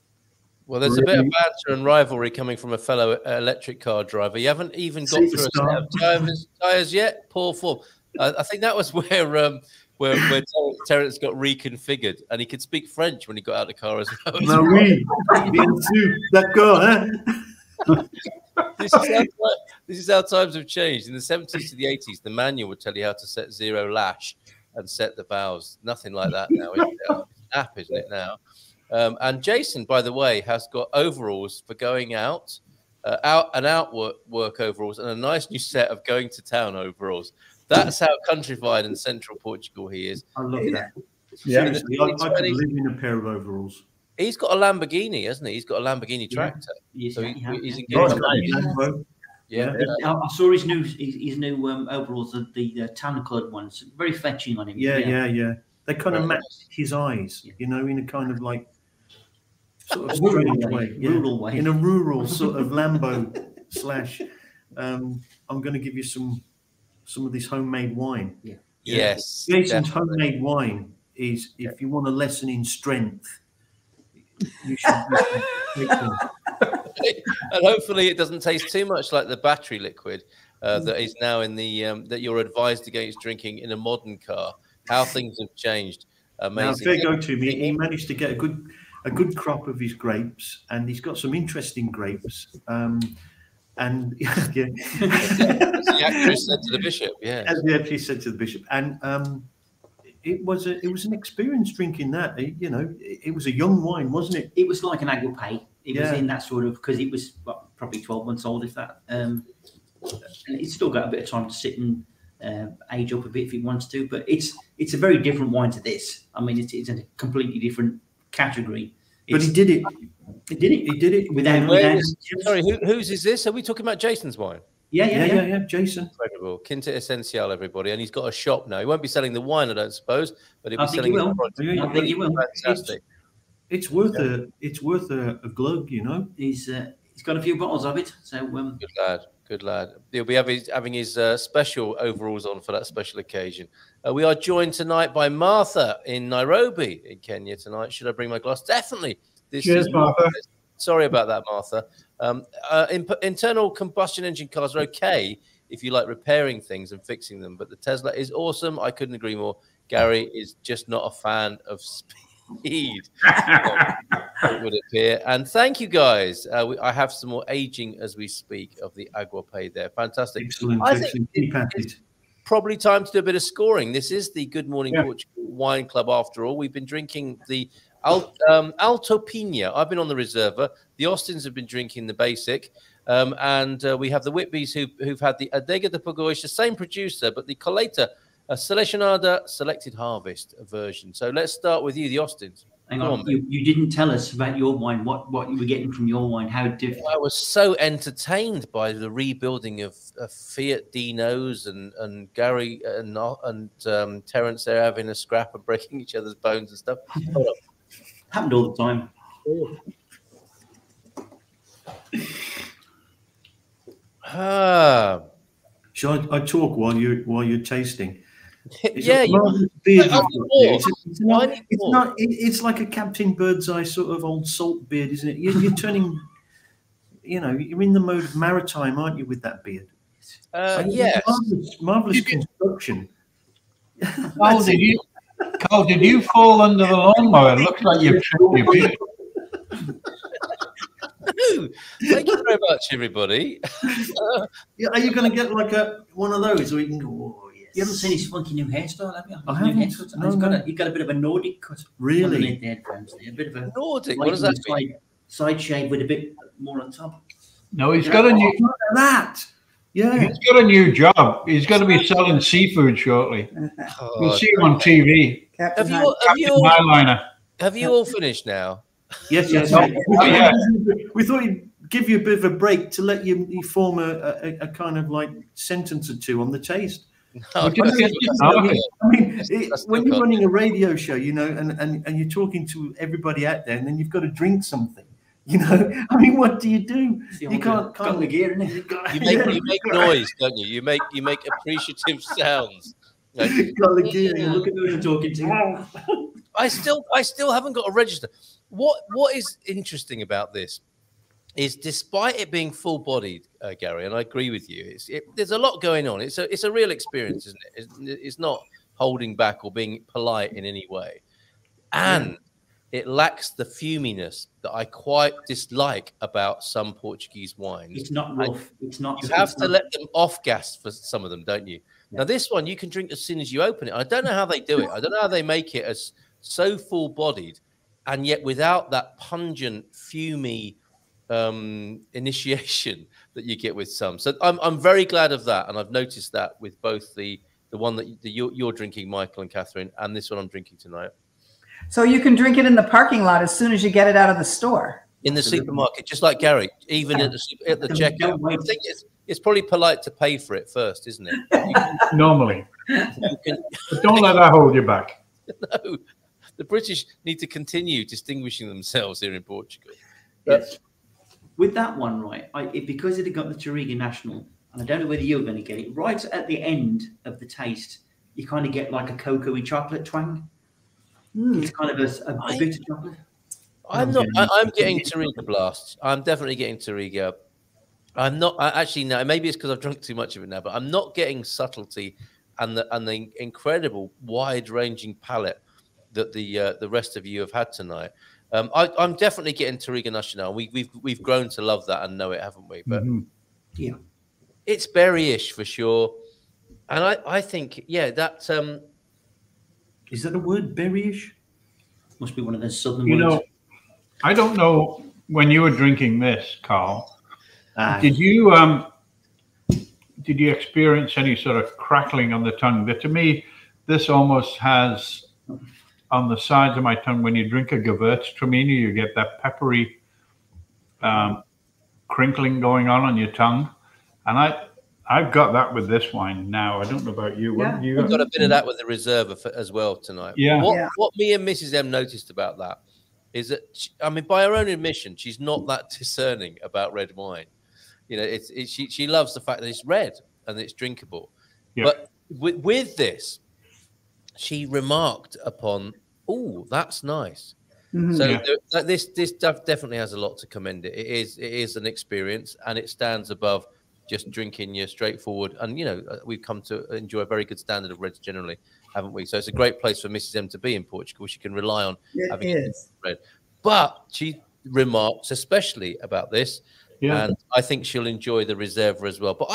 Well, there's a bit of banter and rivalry coming from a fellow electric car driver. You haven't even got through a set of tires yet. Poor form. I think that was where Terence got reconfigured, and he could speak French when he got out of the car as well. No, bien sûr, d'accord, hein? This is how times have changed. In the 70s to the 80s, the manual would tell you how to set zero lash and set the valves. Nothing like that now. It's an app, isn't it now? And Jason, by the way, has got overalls for going out work overalls, and a nice new set of going to town overalls. That's how countrified and central Portugal he is. I love that. Yeah, seriously, I could live in a pair of overalls. He's got a Lamborghini, hasn't he? He's got a Lamborghini tractor. Yes, so he's Lambo. Yeah. I saw his new overalls, the tan coloured ones, very fetching on him. Yeah. They kind of match his eyes, you know, in a kind of like sort of strange way. Rural way. In a rural sort of Lambo slash. I'm going to give you some of this homemade wine. Yeah. Yes. Jason's homemade wine is, if you want a lesson in strength, you should take them. And hopefully it doesn't taste too much like the battery liquid that is now in the that you're advised against drinking in a modern car. How things have changed. Amazing. Now, fair go to me. He managed to get a good crop of his grapes, and he's got some interesting grapes. And yeah, the actress said to the bishop, yeah. As the actress said to the bishop, and it was an experience drinking that. You know, it was a young wine, wasn't it? It was like an Aguapay. It was in that sort of, because it was probably 12 months old, if that. And it's still got a bit of time to sit and age up a bit if he wants to. But it's a very different wine to this. I mean, it's a completely different category. But he did it. He did it. He did it without. Sorry, whose is this? Are we talking about Jason's wine? Yeah. Jason. Incredible. Quinta Essencial, everybody. And he's got a shop now. He won't be selling the wine, I don't suppose, but he'll be selling his product. I think he will. Fantastic. It's worth a glug, you know. He's got a few bottles of it. So Good lad. Good lad. He'll be having his special overalls on for that special occasion. We are joined tonight by Martha in Nairobi in Kenya tonight. Should I bring my glass? Definitely. Cheers, Martha. Sorry about that, Martha. Internal combustion engine cars are okay if you like repairing things and fixing them, but the Tesla is awesome. I couldn't agree more. Gary is just not a fan of speed, it would appear. And thank you, guys. I have some more aging as we speak of the Aguapay there. Fantastic. Excellent. I think it's probably time to do a bit of scoring. This is the Good Morning Portugal Wine Club after all. We've been drinking the Alto Pina. I've been on the Reserva. The Austins have been drinking the basic. And we have the Whitbys who've had the Adega de Pagões, the same producer, but the Colheita Selecionada Selected Harvest version. So let's start with you, the Austins. Hang on, you didn't tell us about your wine. What you were getting from your wine? How different? I was so entertained by the rebuilding of Fiat Dinos and Gary and Terence there having a scrap and breaking each other's bones and stuff. Happened all the time. Shall I talk while you're tasting? It's like a Captain Birdseye sort of old salt beard, isn't it? You're turning, you're in the mode of maritime, aren't you, with that beard? Yes. Marvelous construction. Carl, did you fall under the lawnmower? It looks like you've trimmed your beard. Thank you very much, everybody. Are you going to get like one of those, or you can go? Oh, yes. You haven't seen his funky new hairstyle, have you? I haven't. He's got a bit of a Nordic cut. Really? A bit of a Nordic. What does that mean? Side shave with a bit more on top. No, he's got a new. Yeah, he's got a new job. He's going to be selling seafood shortly. You'll see him on TV. Have you all finished now? Yes. We thought we'd give you a bit of a break to let you form a kind of like sentence or two on the taste. No, when you're running a radio show, and you're talking to everybody out there, and then you've got to drink something. What do? You can't the gear, innit? You make noise, don't you? You make appreciative sounds. Got the gear. Look at who you're talking to. I still haven't got a register. What is interesting about this is, despite it being full-bodied, Gary, and I agree with you, there's a lot going on. It's a real experience, isn't it? It's not holding back or being polite in any way, and it lacks the fuminess that I quite dislike about some Portuguese wines. It's not rough. It's not. You have to let them off gas for some of them, don't you? Yeah. Now this one you can drink as soon as you open it. I don't know how they do it. I don't know how they make it as so full-bodied, and yet without that pungent, fumy initiation that you get with some. So I'm very glad of that, and I've noticed that with both the one that you're drinking, Michael and Catherine, and this one I'm drinking tonight. So you can drink it in the parking lot as soon as you get it out of the store. In the supermarket, just like Gary, even at the checkout. I think it's probably polite to pay for it first, isn't it? Normally. But don't let that hold you back. No. The British need to continue distinguishing themselves here in Portugal. Yes. With that one, right, because it had got the Touriga National, and I don't know whether you're going to get it, right at the end of the taste, you kind of get like a cocoa-y chocolate twang. It's kind of a bit of chocolate. I'm getting Touriga Blast. I'm definitely getting Touriga. I'm not actually, no, maybe it's because I've drunk too much of it now, but I'm not getting subtlety and the incredible wide-ranging palette that the rest of you have had tonight. I'm definitely getting Touriga Nacional. We've grown to love that and know it, haven't we? But yeah, it's berry-ish for sure. And I think, that is that a word, berry-ish? Must be one of those southern words. I don't know when you were drinking this, Carl. Did you did you experience any sort of crackling on the tongue? That to me, this almost has on the sides of my tongue, when you drink a Gewürztraminer, you get that peppery crinkling going on your tongue. And I've got that with this wine now. I don't know about you. Yeah. We've got a bit of that with the Reserva as well tonight. Yeah. What me and Mrs. M noticed about that is that, I mean, by her own admission, she's not that discerning about red wine. You know, she loves the fact that it's red and it's drinkable. Yeah. But with this, she remarked upon, oh, that's nice. Mm-hmm. So this definitely has a lot to commend it. It is an experience, and it stands above just drinking your straightforward. And, you know, we've come to enjoy a very good standard of reds generally, haven't we? So it's a great place for Mrs. M to be in Portugal. She can rely on having red. But she remarks especially about this, and I think she'll enjoy the Reserva as well. But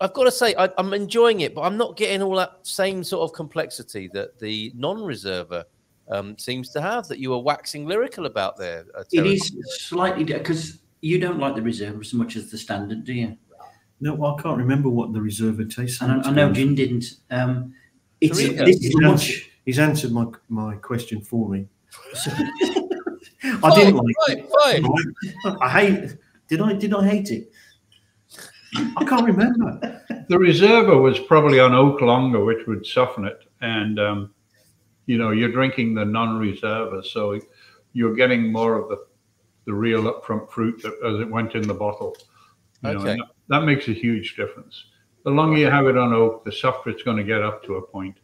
I've got to say, I'm enjoying it, but I'm not getting all that same sort of complexity that the non-Reserva seems to have, that you were waxing lyrical about there. It is slightly, because you don't like the Reserva as much as the standard, do you? No, well, I can't remember what the Reserva tastes like. I know Gin didn't. He's answered my question for me. So, I didn't like it. I hate. Did I hate it? I can't remember. The Reserva was probably on oak longer, which would soften it, and you know, you're drinking the non-Reserva, so you're getting more of the real upfront fruit as it went in the bottle. You know, that makes a huge difference. The longer you have it on oak, the softer it's going to get up to a point.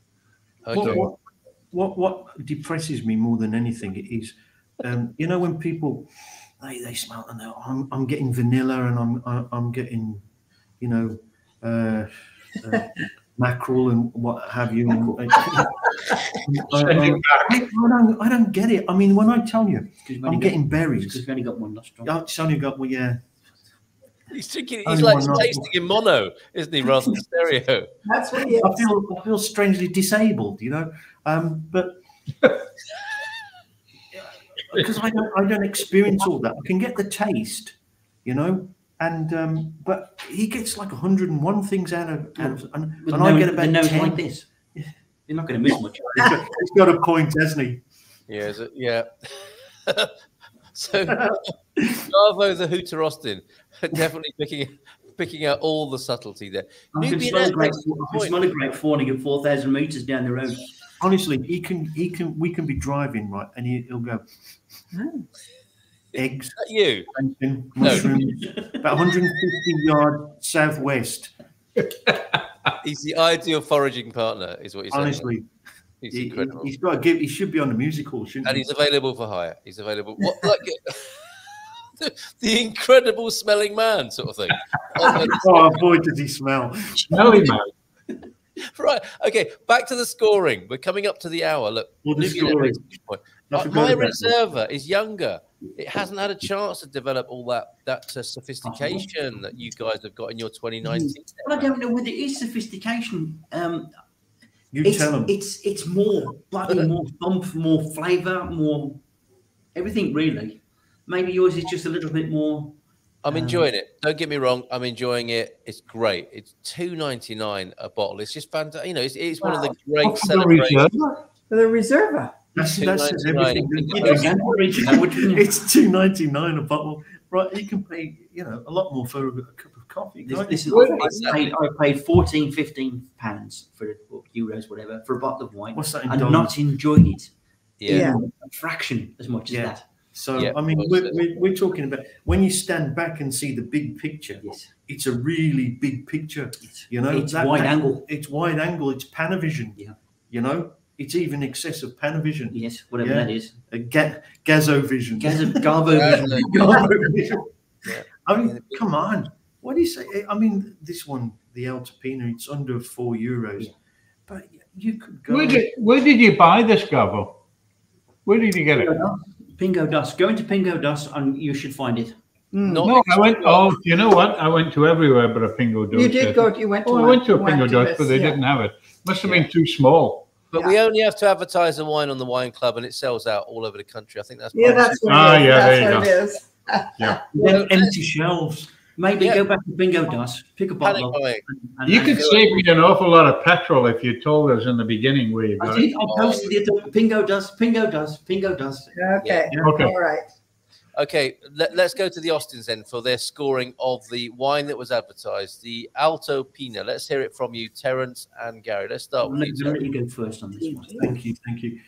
What depresses me more than anything is, you know, when people they smell and I'm getting vanilla and I'm getting, you know, mackerel and what have you. I don't get it. I mean, when I tell you I'm getting berries, because we've only got one nostril. It's only got He's drinking. He's like tasting in mono, isn't he, rather than stereo? That's what he is. I feel strangely disabled, you know, but because I don't experience all that. I can get the taste, you know, and but he gets like 101 things out of and I get about 10 like this. You're not going to miss much. He's got a point, hasn't he? Yeah. So Bravo the Hooter Austin, definitely picking out all the subtlety there. I can smell a grape fawning at 4,000 meters down the road. Honestly, we can be driving, right, and he'll go eggs. Is that you? Mushrooms, about 150 yards southwest. He's the ideal foraging partner, is what you're saying. Honestly. He's incredible. He's got to give. He should be on the music hall, shouldn't he? And he's available for hire. He's available. What, like the incredible smelling man, sort of thing. Oh boy, does he smell! Smelly man. Right. Okay. Back to the scoring. We're coming up to the hour. Look, the scoring. My Reserva is younger. It hasn't had a chance to develop all that sophistication that you guys have got in your 2019. Well, I don't know whether it is sophistication. Tell them. It's more bloody, more thump, more flavour, more everything really. Maybe yours is just a little bit more. I'm enjoying it. Don't get me wrong. I'm enjoying it. It's great. It's $2.99 a bottle. It's just fantastic. You know, it's one of the great celebrations. For the Reserva. That's everything. It's $2.99 a bottle. Right, you can pay, you know, a lot more for a cup of coffee. I paid 14, 15 pounds for euros, whatever, for a bottle of wine. What's that in and dollars? not enjoyed it. Yeah. A fraction as much as that. So I mean, we're talking about when you stand back and see the big picture. Yes, it's a really big picture. You know, it's wide angle. It's wide angle. It's Panavision. Yeah, you know, it's even excess of Panavision. Yes, whatever that is. Gazovision. Galvovision. Yeah. I mean, come on. What do you say? I mean, this one, the El Tapino, it's under €4, but you could go. Where did you buy this Gavo? Where did you get it? Pingo Dos. Go into Pingo Dos and you should find it. No, I went. Oh, you know what? I went to everywhere but a Pingo Dos. You did go. You went to. I went to a Pingo Dos, but they didn't have it. Must have been too small. But we only have to advertise the wine on the Wine Club, and it sells out all over the country. I think that's that's what there you go. It is. Yeah. Then empty shelves. Maybe go back to Bingo Does, pick a bottle up. You could save me an awful lot of petrol if you told us in the beginning where you got it. I posted it. Bingo Does, Bingo Does, Bingo Does. Okay. Yeah. Okay. All right. Okay, let's go to the Austins then for their scoring of the wine that was advertised, the Alto Pina. Let's hear it from you, Terence and Gary. Let's start with you. Let you go first on this one. Thank you, thank you.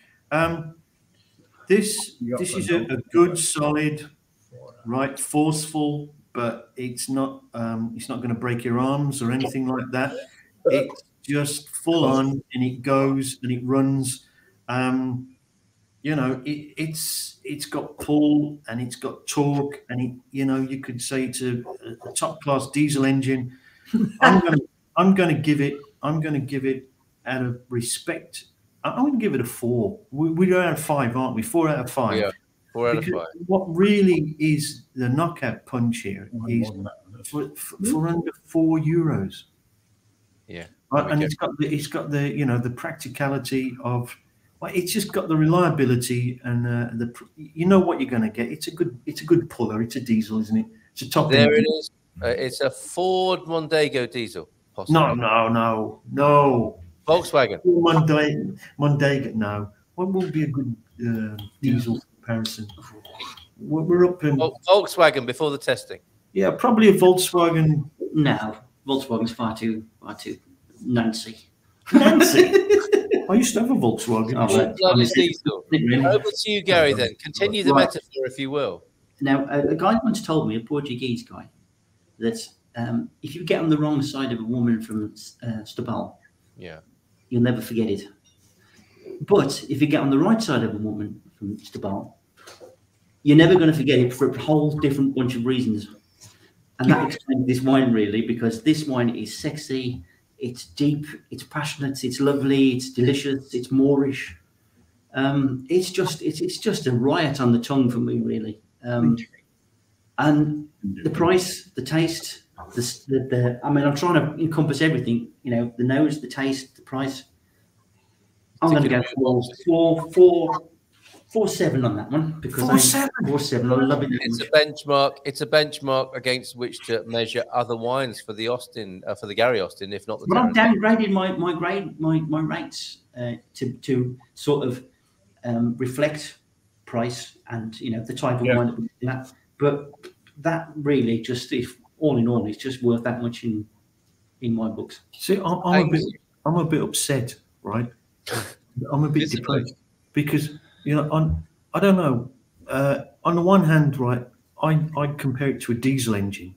This is a good, solid, right, forceful, but it's not going to break your arms or anything like that. It's just full on, and it goes and it runs. You know, it's got pull and it's got torque, and it, you know, you could say it's a top class diesel engine. I'm going to give it out of respect. I'm going to give it a 4. We're out of 5, aren't we? 4 out of 5. Yeah, 4 out of 5. What really is the knockout punch here is for under €4. Yeah, and it's got the you know, the practicality of. Well, it's just got the reliability and you know what you're going to get. It's a good puller. It's a diesel, isn't it? It's a top. There it is. It's a Ford Mondego diesel. Possibly. No. Volkswagen. Mondego. No. What would be a good diesel comparison? We're up in Volkswagen before the testing. Yeah, probably a Volkswagen. No, Volkswagen's far too Nancy. I used to have a Volkswagen. Blood is diesel. Over to you, Gary, then. Continue the metaphor, if you will. Now, a guy once told me, a Portuguese guy, that if you get on the wrong side of a woman from Stabal, you'll never forget it. But if you get on the right side of a woman from Stabal, you're never going to forget it for a whole different bunch of reasons. And that explains this wine, really, because this wine is sexy. It's deep, it's passionate, it's lovely, it's delicious, it's Moorish. It's just a riot on the tongue for me, really. And the price, the taste, I mean, I'm trying to encompass everything. You know, the nose, the taste, the price. I'm going to go for 4.7 on that one because 4.7. I love it. It's a benchmark. It's a benchmark against which to measure other wines for the Austin, for the Gary Austin, if not the. But I've downgraded my rates to sort of reflect price and, you know, the type of wine that. But that really just, if all in all, it's just worth that much in my books. See, I'm a bit upset, right? I'm a bit depressed because, you know, I don't know. On the one hand, right, I compare it to a diesel engine,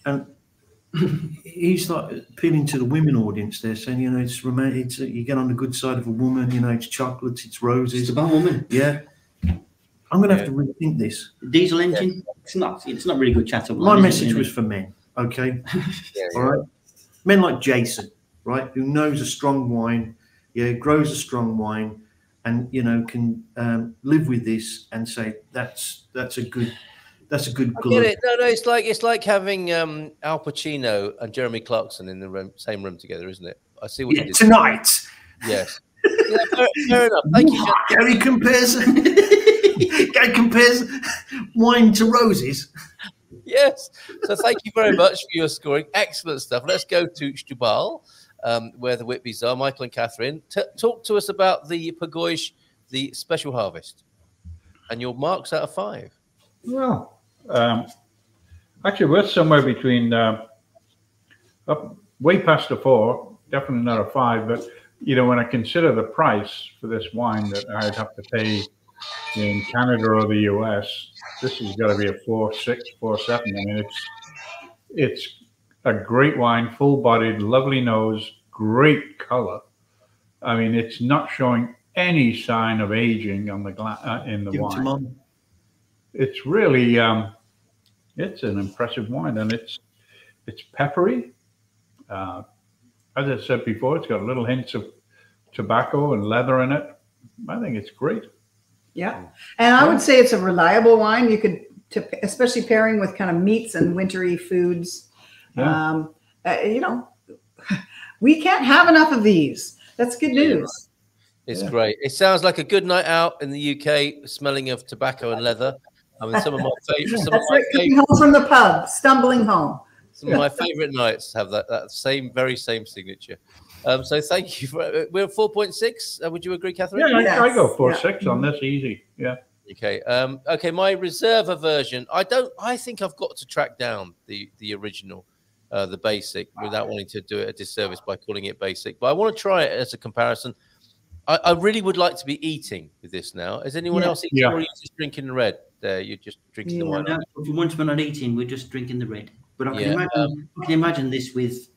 and he's like appealing to the women audience there, saying, you know, it's romantic. You get on the good side of a woman, you know, it's chocolates, it's roses. It's about women. Yeah. I'm going to have to rethink this. The diesel engine, it's not really good chat. My message was for men, okay? All right? Men like Jason, right, who knows a strong wine, grows a strong wine, and, you know, can live with this and say that's a good glove. No, it's like having Al Pacino and Jeremy Clarkson in the same room together, isn't it? I see what you did tonight. Yes. Fair enough. Thank you. Gary compares wine to roses. Yes. So thank you very much for your scoring. Excellent stuff. Let's go to Stabal, where the Whitbys are. Michael and Catherine, talk to us about the Pegóis, the special harvest, and your marks out of 5. Well, actually, we're somewhere between up way past a 4, definitely not a 5. But you know, when I consider the price for this wine that I'd have to pay in Canada or the US, this has got to be a 4.6, 4.7. I mean, it's a great wine, full-bodied, lovely nose, great color. I mean, it's not showing any sign of aging on the in the wine. It's really it's an impressive wine, and it's peppery. As I said before, it's got little hints of tobacco and leather in it. I think it's great. Yeah, and I would say it's a reliable wine. You could, especially pairing with kind of meats and wintry foods. Yeah. You know, we can't have enough of these. That's good news. It's great. It sounds like a good night out in the UK, smelling of tobacco and leather. I mean, some of my favorites. Coming home from the pub, stumbling home. Some of my favorite nights have that same, very same signature. So thank you. We're 4.6. Would you agree, Catherine? Yeah, Yes. I go 4.6 on this, easy. Yeah. Okay. Okay. My reserve version. I think I've got to track down the original, the basic, without wanting to do it a disservice by calling it basic. But I want to try it as a comparison. I really would like to be eating with this now. Is anyone else eating, or are you just drinking the red? There, you're just drinking the wine. No, if you want to be not eating, we're just drinking the red. But I can imagine this with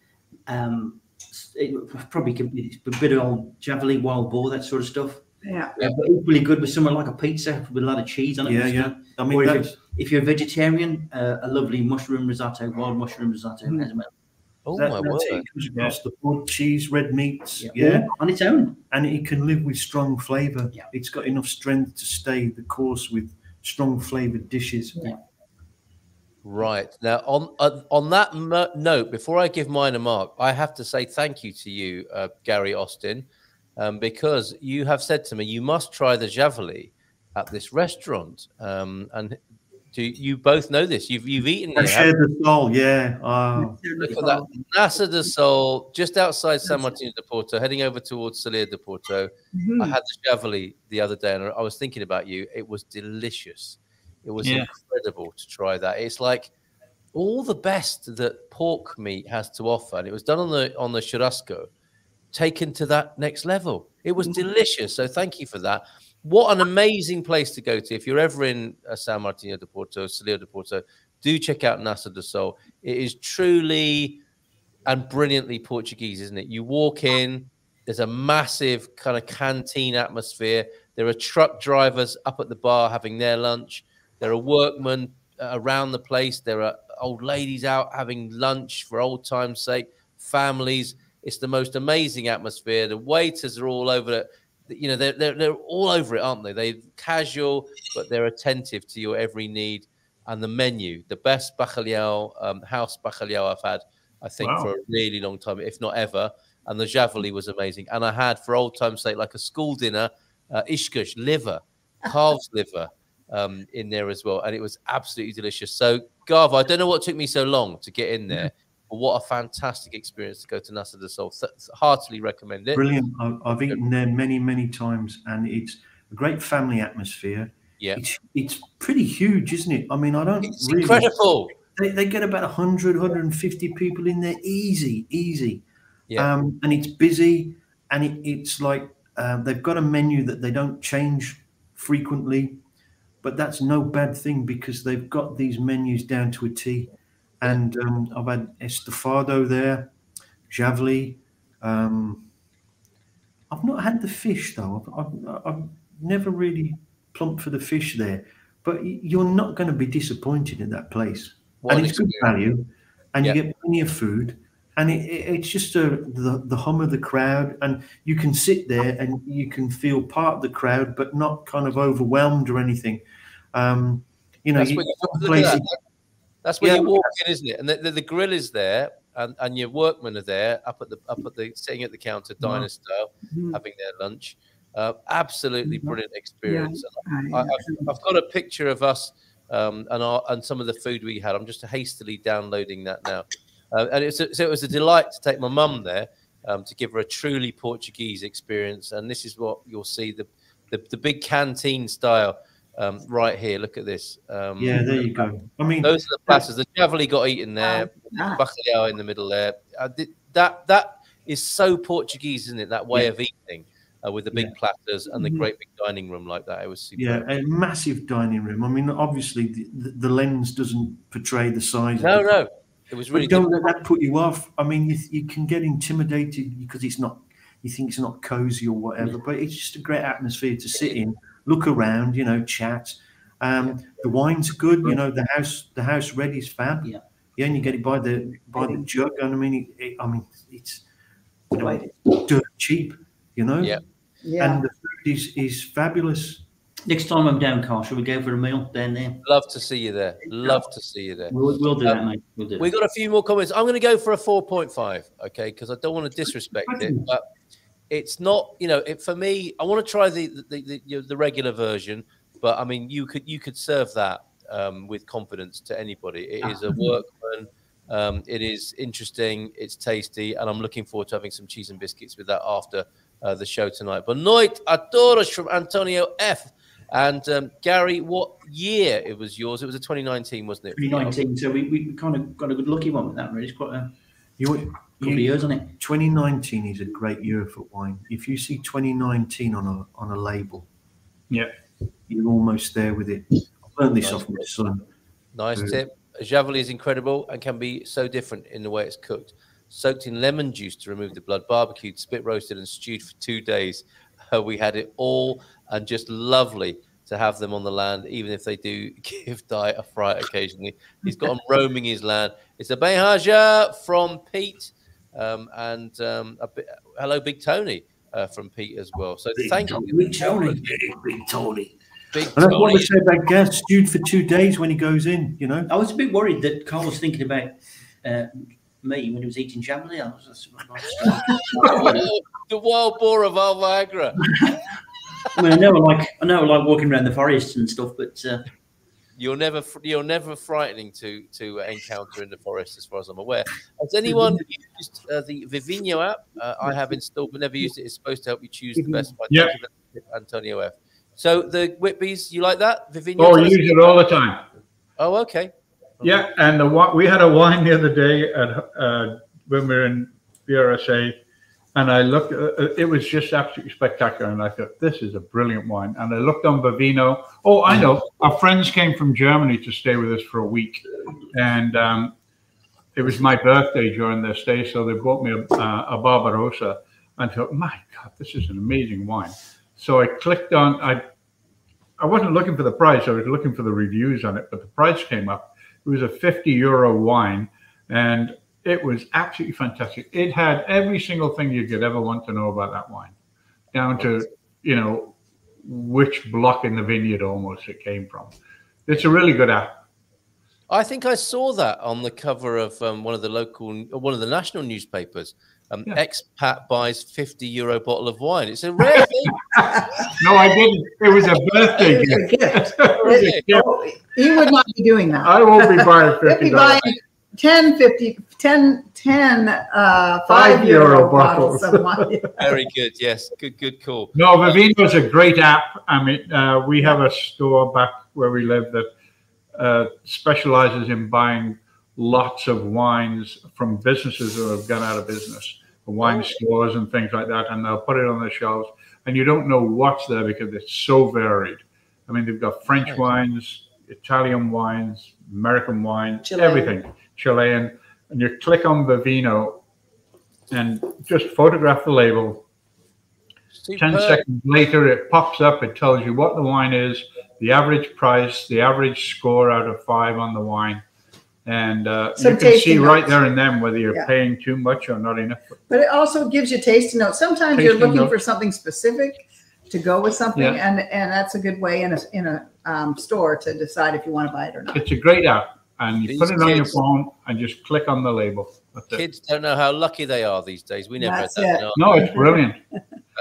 it probably could be a bit of old Javelin, wild boar, that sort of stuff. Yeah. But equally good with something like a pizza with a lot of cheese on it. Yeah. I mean, or if you're a vegetarian, a lovely mushroom risotto, wild mushroom risotto as well. Oh my word! It comes across the board: cheese, red meats, on its own, and it can live with strong flavour. Yeah. It's got enough strength to stay the course with strong flavoured dishes. Yeah. Right. Now, on that note, before I give mine a mark, I have to say thank you to you, Gary Austin, because you have said to me you must try the Javelin at this restaurant. And do you both know this? You've eaten it. Shared the Sol, yeah. Oh. Look at that. Nasa de Sol, just outside San Martin de Porto, heading over towards Celia de Porto. I had the Javelin the other day, and I was thinking about you. It was delicious. It was incredible to try that. It's like all the best that pork meat has to offer, and it was done on the churrasco, taken to that next level. It was delicious. So thank you for that. What an amazing place to go to. If you're ever in San Martin de Porto, Celia de Porto, do check out Nasa de Sol. It is truly and brilliantly Portuguese, isn't it? You walk in, there's a massive kind of canteen atmosphere. There are truck drivers up at the bar having their lunch. There are workmen around the place. There are old ladies out having lunch for old time's sake, families. It's the most amazing atmosphere. The waiters are all over it. You know, they're all over it, aren't they? They're casual, but they're attentive to your every need. And the menu, the best bacalhau, house bacalhau I've had, I think, for a really long time, if not ever. And the Javelin was amazing. And I had, for old time's sake, like a school dinner, ishkush, liver, calf's liver in there as well. And it was absolutely delicious. So, Garv, I don't know what took me so long to get in there. But what a fantastic experience to go to Nasa de Sol. Heartily recommend it. Brilliant. I've eaten there many, many times, and it's a great family atmosphere. Yeah. It's pretty huge, isn't it? I mean, It's incredible. They get about 100, 150 people in there, easy. Yeah. And it's busy, and it's like they've got a menu that they don't change frequently, but that's no bad thing because they've got these menus down to a T. And I've had estofado there, Javelin. I've not had the fish though. I've never really plumped for the fish there, but you're not going to be disappointed in that place. And it's good value, and you get plenty of food, and it's just the hum of the crowd, and you can sit there and you can feel part of the crowd, but not kind of overwhelmed or anything. You know, that's where you walk in, isn't it? And the grill is there, and your workmen are there up at the sitting at the counter, diner style, having their lunch. Absolutely brilliant experience. Yeah. I've got a picture of us and some of the food we had. I'm just hastily downloading that now, and it was a delight to take my mum there to give her a truly Portuguese experience. And this is what you'll see the big canteen style. Right here, look at this. Yeah, there you go. I mean, those are the platters. The Javelin got eaten there, bacalhau in the middle there. That is so Portuguese, isn't it? That way of eating with the big platters and the great big dining room like that. It was super. Yeah, a massive dining room. I mean, obviously the lens doesn't portray the size. No, it was really. But don't let that put you off. I mean, you can get intimidated because it's not. You think it's not cozy or whatever, but it's just a great atmosphere to sit in. Look around, you know, chat. The wines are good. You know, the house red is fab. Yeah, and you get it by the jug. And I mean, it's dirt cheap. You know. Yeah. And the food is fabulous. Next time I'm down, Carl, shall we go for a meal down there? Love to see you there. Love to see you there. We'll do that, mate. We'll do. We got a few more comments. I'm going to go for a 4.5. Okay, because I don't want to disrespect it, but. It's not, you know, for me, I want to try the regular version, but I mean, you could serve that with confidence to anybody. It is a workman, It is interesting, it's tasty, and I'm looking forward to having some cheese and biscuits with that after the show tonight. Boa noite a todos from Antonio F. And Gary, what year it was yours? It was a 2019, wasn't it? 2019. So we kind of got a good lucky one with that. Really, it's quite a couple of years, isn't it? 2019 is a great year for wine. If you see 2019 on a label, yeah, you're almost there with it. I've learned this off my son. Nice tip. Javelli is incredible and can be so different in the way it's cooked. Soaked in lemon juice to remove the blood, barbecued, spit roasted, and stewed for 2 days. We had it all, and just lovely to have them on the land, even if they do give Diet a fright occasionally. He's got them roaming his land. It's a Bem-Raja from Pete, and hello, Big Tony from Pete as well. So thank you, Big Tony. Big Tony. And that's what they say about gas, stewed for 2 days when he goes in, you know. I was a bit worried that Carl was thinking about me when he was eating javelin. The wild boar of Alvagra. I mean, I know I like walking around the forest and stuff, but you're never frightening to encounter in the forest, as far as I'm aware. Has anyone used the Vivino app? I have installed but never used it. It's supposed to help you choose the best wine. Yeah. Antonio F. So the Whitbys, you like that? Vivino? Oh, I use it all the time. Oh, okay. Yeah, and we had a wine the other day at when we were in BRSA, and I looked. It was just absolutely spectacular, and I thought, this is a brilliant wine. And I looked on Vivino. Oh, I know. Our friends came from Germany to stay with us for a week, and it was my birthday during their stay, so they bought me a Barbarossa. And I thought, my God, this is an amazing wine. So I clicked on. I wasn't looking for the price. I was looking for the reviews on it, but the price came up. It was a €50 wine, and it was absolutely fantastic. It had every single thing you could ever want to know about that wine, down to, you know, which block in the vineyard almost it came from. It's a really good app. I think I saw that on the cover of one of the national newspapers. Expat buys €50 bottle of wine. It's a rare thing. No, I didn't. It was a birthday gift. He would not be doing that. I won't be buying $50. He'd be buying 10 €5 bottles of wine. Very good. Yes. Good call. No, Vivino is a great app. I mean, we have a store back where we live that specializes in buying lots of wines from businesses that have gone out of business, wine stores and things like that, and they'll put it on their shelves, and you don't know what's there because it's so varied. I mean, they've got French wines, Italian wines, American wine, everything, Chilean, and you click on Vivino and just photograph the label. Superb. 10 seconds later, it pops up, it tells you what the wine is, the average price, the average score out of 5 on the wine. And you can see right there and then whether you're paying too much or not enough. But it also gives you tasting notes. Sometimes you're looking for something specific to go with something, and that's a good way in a store to decide if you want to buy it or not. It's a great app, and you put it on your phone and just click on the label. Kids don't know how lucky they are these days. We never had that. No, it's brilliant.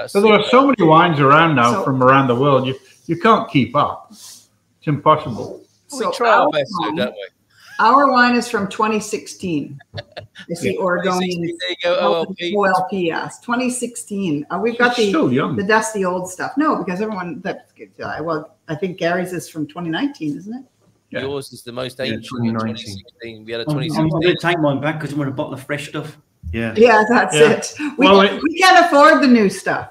So there are so many wines around now from around the world. You can't keep up. It's impossible. So we try our best, though, don't we? Our wine is from 2016. I see Oregonian OLP. Yes, 2016. We've got the dusty old stuff. No, because everyone I think Gary's is from 2019, isn't it? Yeah. Yours is the most ancient. 2016. We had a 2016. I'm going to take mine back because I want a bottle of fresh stuff. Yeah. Yeah, that's it. We can't afford the new stuff.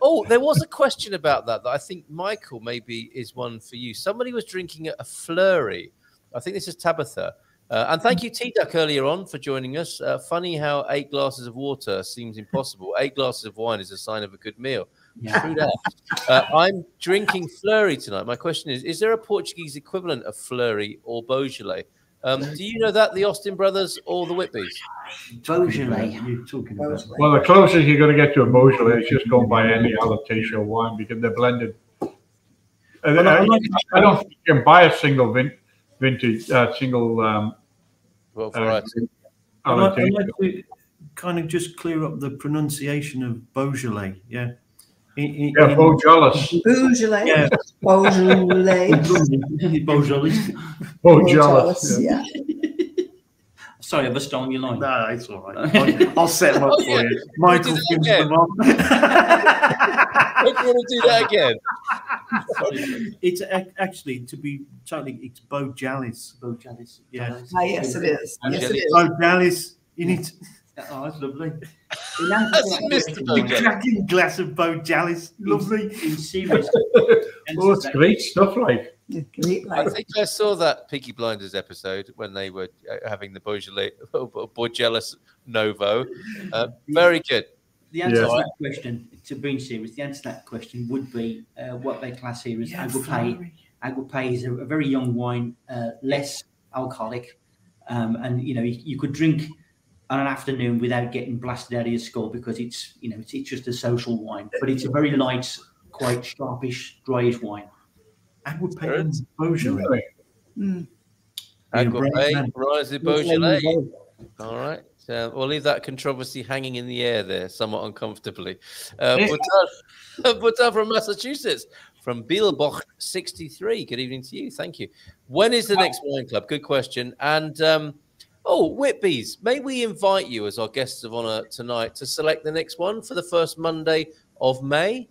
Oh, there was a question about that I think, Michael, maybe is one for you. Somebody was drinking a Fleury. I think this is Tabitha. And thank you, T-Duck, earlier on for joining us. Funny how 8 glasses of water seems impossible. 8 glasses of wine is a sign of a good meal. Yeah. True that. I'm drinking Fleury tonight. My question is there a Portuguese equivalent of Fleury or Beaujolais? Do you know that, the Austin brothers or the Whitbys? Beaujolais. You're talking about. Well, the closest you're going to get to a Beaujolais is just go by any Alentejo wine because they're blended. I don't think you can buy a single vintage, variety. I'd like to kind of just clear up the pronunciation of Beaujolais. Yeah. Beaujolais. Beaujolais. Yeah. Beaujolais. Beaujolais. Beaujolais. Yeah. Sorry, I've stolen your line. No, it's all right. I'll set them up for you. Michael gives them on. Don't you want to do that again? It's actually, to be totally, it's Bo Jallis. Bo Jallis. Yeah. Ah, yes, it is. Yes, it is. Bo Jallis. You need to, Oh, that's lovely. That's Mr. Bo Jallis. cracking glass of Bo Jallis. Lovely. In serious. Oh, it's great stuff, like. Great I life. think I saw that Peaky Blinders episode when they were having the Bourgeois Novo. Very good. The answer to that question, to being serious, the answer to that question would be what they class here as Aguapay. Aguapay is a very young wine, less alcoholic, and you could drink on an afternoon without getting blasted out of your skull because it's just a social wine, but it's a very light, quite sharpish, dryish wine. Aguapay and Beaujolais. Aguapay, Rise of Beaujolais. All right. We'll leave that controversy hanging in the air there, somewhat uncomfortably. Butar from Massachusetts, from Bielboch 63. Good evening to you. Thank you. When is the next wine club? Good question. And Whitby's, may we invite you as our guests of honor tonight to select the next one for the first Monday of May?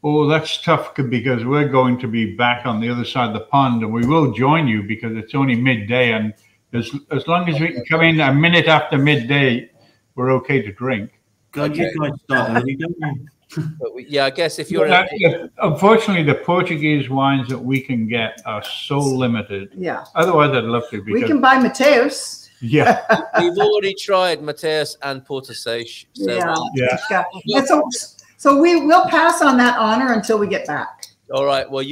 Oh, that's tough because we're going to be back on the other side of the pond, and we will join you because it's only midday, and as long as we can come in a minute after midday, we're okay to drink. God, you guys start early, don't you? I guess if you're unfortunately, the Portuguese wines that we can get are so limited. Yeah. Otherwise, I'd love to. We can buy Mateus. Yeah. We've already tried Mateus and Porto Seixas. So we will pass on that honor until we get back. All right. Well,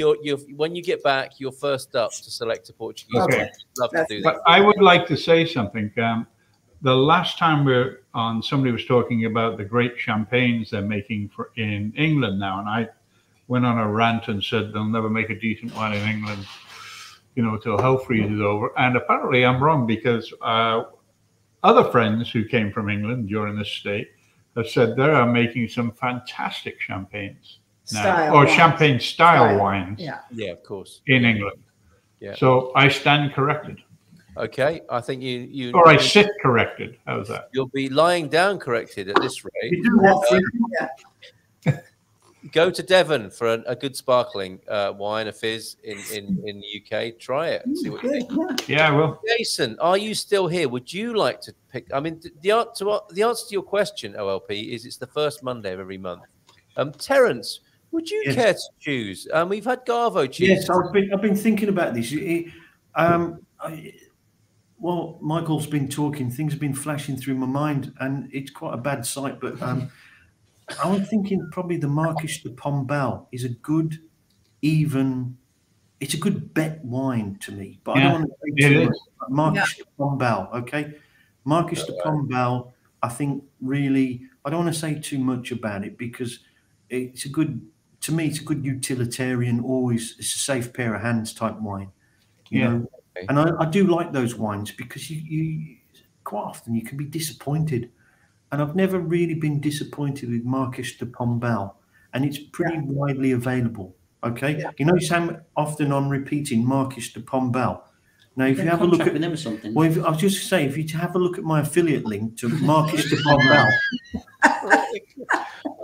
when you get back, you're first up to select a Portuguese. Okay. Love to do that. But I would like to say something. The last time we were on, somebody was talking about the great champagnes they're making in England now, and I went on a rant and said they'll never make a decent wine in England, till hell freezes over. And apparently I'm wrong because other friends who came from England during this stay have said they are making some fantastic champagnes now, or champagne style wines. Yeah, of course. In England. Yeah. So I stand corrected. Okay, I think you or I sit corrected. How's that? You'll be lying down corrected at this rate. Go to Devon for a good sparkling wine, a fizz in the UK. Try it and see what you think. Yeah, I will. Jason, are you still here? Would you like to pick? I mean, the answer to your question, OLP, is it's the first Monday of every month. Terence, would you care to choose? We've had Garvo choose. Yes, I've been thinking about this. Well, Michael's been talking. Things have been flashing through my mind, and it's quite a bad sight. But I'm thinking probably the Marquis de Pombal is a good, it's a good bet wine to me. But I don't want to say too much. Marquis de Pombal, okay? Marquis de Pombal, I think really, I don't want to say too much about it because it's a good, to me, it's a good utilitarian, always, it's a safe pair of hands type wine, you know? And I do like those wines because you quite often you can be disappointed. And I've never really been disappointed with Marquis de Pombal. And it's pretty widely available. Okay. Yeah. You notice I'm often on repeating Marquis de Pombal. Now, if you have a look at them or something. Well, I was just saying, if you have a look at my affiliate link to Marquis de Pombal.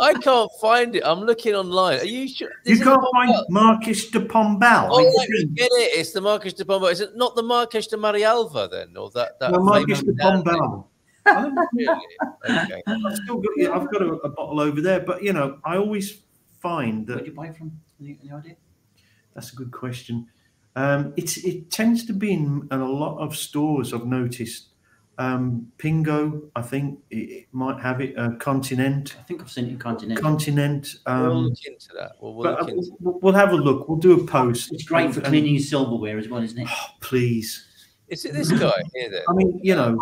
I can't find it. I'm looking online. Are you sure? You can't find Marquis de Pombal. Oh, I get it. It's the Marquis de Pombal. Is it not the Marquis de Marialva then, or that? No, Marquis de Pombal. Oh, really? Okay. I've got a bottle over there, but I always find that. Where do you buy it from? Any idea? That's a good question. It tends to be in a lot of stores. I've noticed. Pingo, I think it might have it. Continent. I think I've seen it in Continent. Continent. We'll look into that. We'll have a look. We'll do a post. It's great for cleaning your silverware as well, isn't it? Oh, please. Is it this guy here then? I mean, to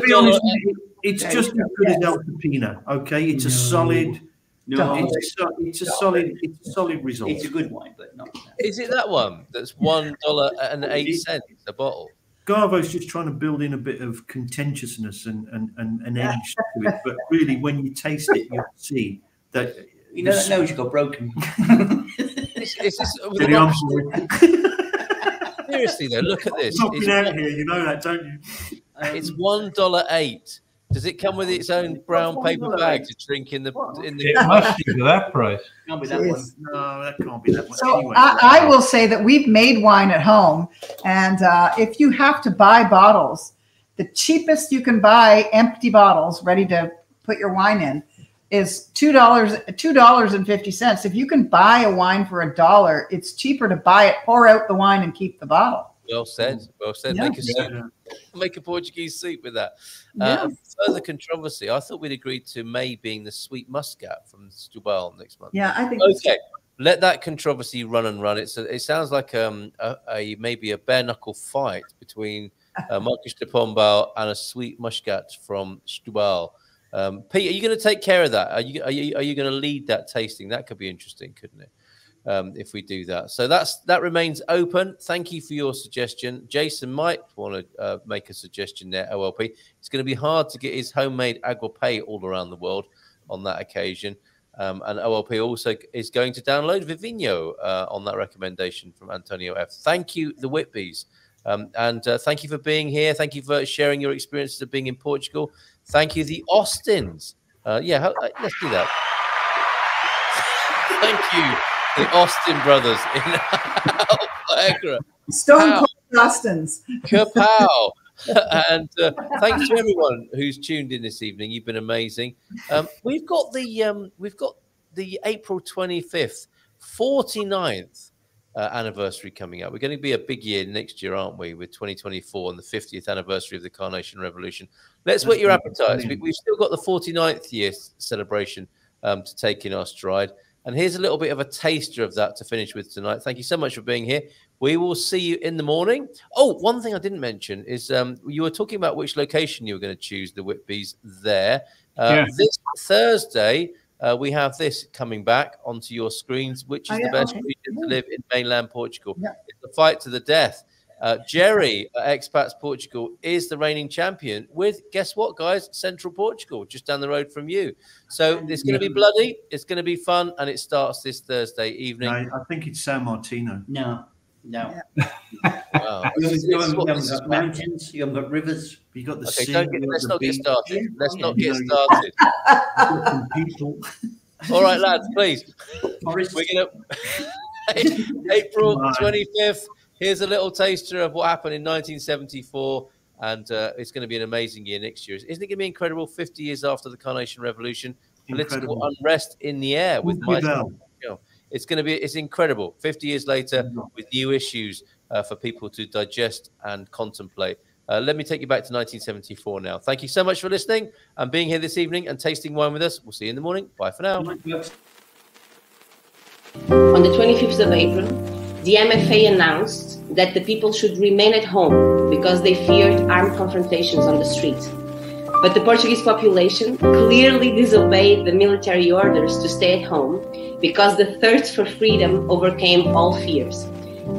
be honest, it's just as good as El Pepino. Okay, it's a solid. No, it's a solid result. It's a good wine, but not. Is it that one that's $1.08 a bottle? Garvo's just trying to build in a bit of contentiousness and edge to it, but really, when you taste it, you see that that nose you got broken. Is this seriously though? Look at this. It's out here, you know that, don't you? It's $1.08. Does it come with its own brown paper bag to drink in the? It must be for that price. Can't be that one. No, that can't be that much. So Anyway, I will say that we've made wine at home, and if you have to buy bottles, the cheapest you can buy empty bottles ready to put your wine in is $2.50. If you can buy a wine for $1, it's cheaper to buy it, pour out the wine, and keep the bottle. Well said. Well said. Yeah. Make a soup. Make a Portuguese soup with that. Yeah. Further controversy. I thought we'd agreed to May being the sweet muscat from Setúbal next month. Yeah, I think. Okay. Let that controversy run and run. It sounds like maybe a bare knuckle fight between Marcos de Pombal and a sweet muscat from Setúbal. Pete, are you going to take care of that? Are you going to lead that tasting? That could be interesting, couldn't it? If we do that. So that remains open. Thank you for your suggestion. Jason might want to make a suggestion there, OLP. It's going to be hard to get his homemade aguape all around the world on that occasion. And OLP also is going to download Vivino on that recommendation from Antonio F. Thank you, the Whitbys. And thank you for being here. Thank you for sharing your experiences of being in Portugal. Thank you, the Austins. Let's do that. Thank you, the Austin brothers in Alphagra. Stone Cold Austins. Kapow. And thanks to everyone who's tuned in this evening. You've been amazing. We've got the April 25th, 49th anniversary coming up. We're going to be a big year next year, aren't we? With 2024 and the 50th anniversary of the Carnation Revolution. Let's whet your appetites. We've still got the 49th year celebration to take in our stride. And here's a little bit of a taster of that to finish with tonight. Thank you so much for being here. We will see you in the morning. Oh, one thing I didn't mention is you were talking about which location you were going to choose, the Whitbys there. This Thursday, we have this coming back onto your screens, which is the best region to live in mainland Portugal. Yeah. It's the fight to the death. Jerry at Expats Portugal is the reigning champion with, guess what, guys? Central Portugal, just down the road from you. So it's going to be bloody, it's going to be fun, and it starts this Thursday evening. No, I think it's San Martino. No. Wow. You haven't got mountains, you haven't got rivers. You got the sea. Let's not get started. All right, lads, please. We're going to April 25th. Here's a little taster of what happened in 1974, and it's going to be an amazing year next year. Isn't it going to be incredible? 50 years after the Carnation Revolution, political unrest in the air with it's incredible. 50 years later, with new issues for people to digest and contemplate. Let me take you back to 1974 now. Thank you so much for listening and being here this evening and tasting wine with us. We'll see you in the morning. Bye for now. On the 25th of April, the MFA announced that the people should remain at home because they feared armed confrontations on the street. But the Portuguese population clearly disobeyed the military orders to stay at home because the thirst for freedom overcame all fears.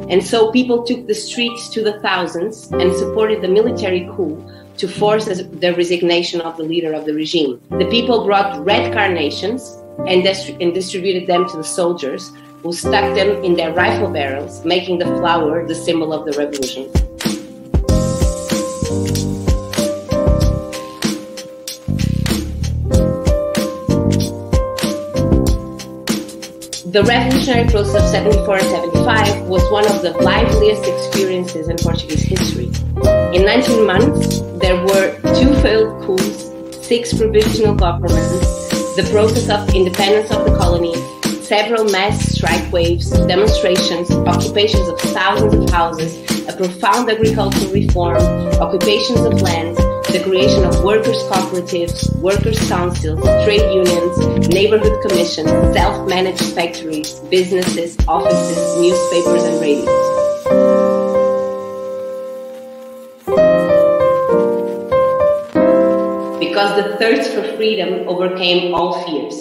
And so people took the streets to the thousands and supported the military coup to force the resignation of the leader of the regime. The people brought red carnations and distributed them to the soldiers, who stuck them in their rifle barrels, making the flower the symbol of the revolution. The revolutionary process of 74 and 75 was one of the liveliest experiences in Portuguese history. In 19 months, there were 2 failed coups, 6 provisional governments, the process of independence of the colonies, several mass strike waves, demonstrations, occupations of thousands of houses, a profound agricultural reform, occupations of land, the creation of workers' cooperatives, workers' councils, trade unions, neighborhood commissions, self-managed factories, businesses, offices, newspapers, and radios. Because the thirst for freedom overcame all fears.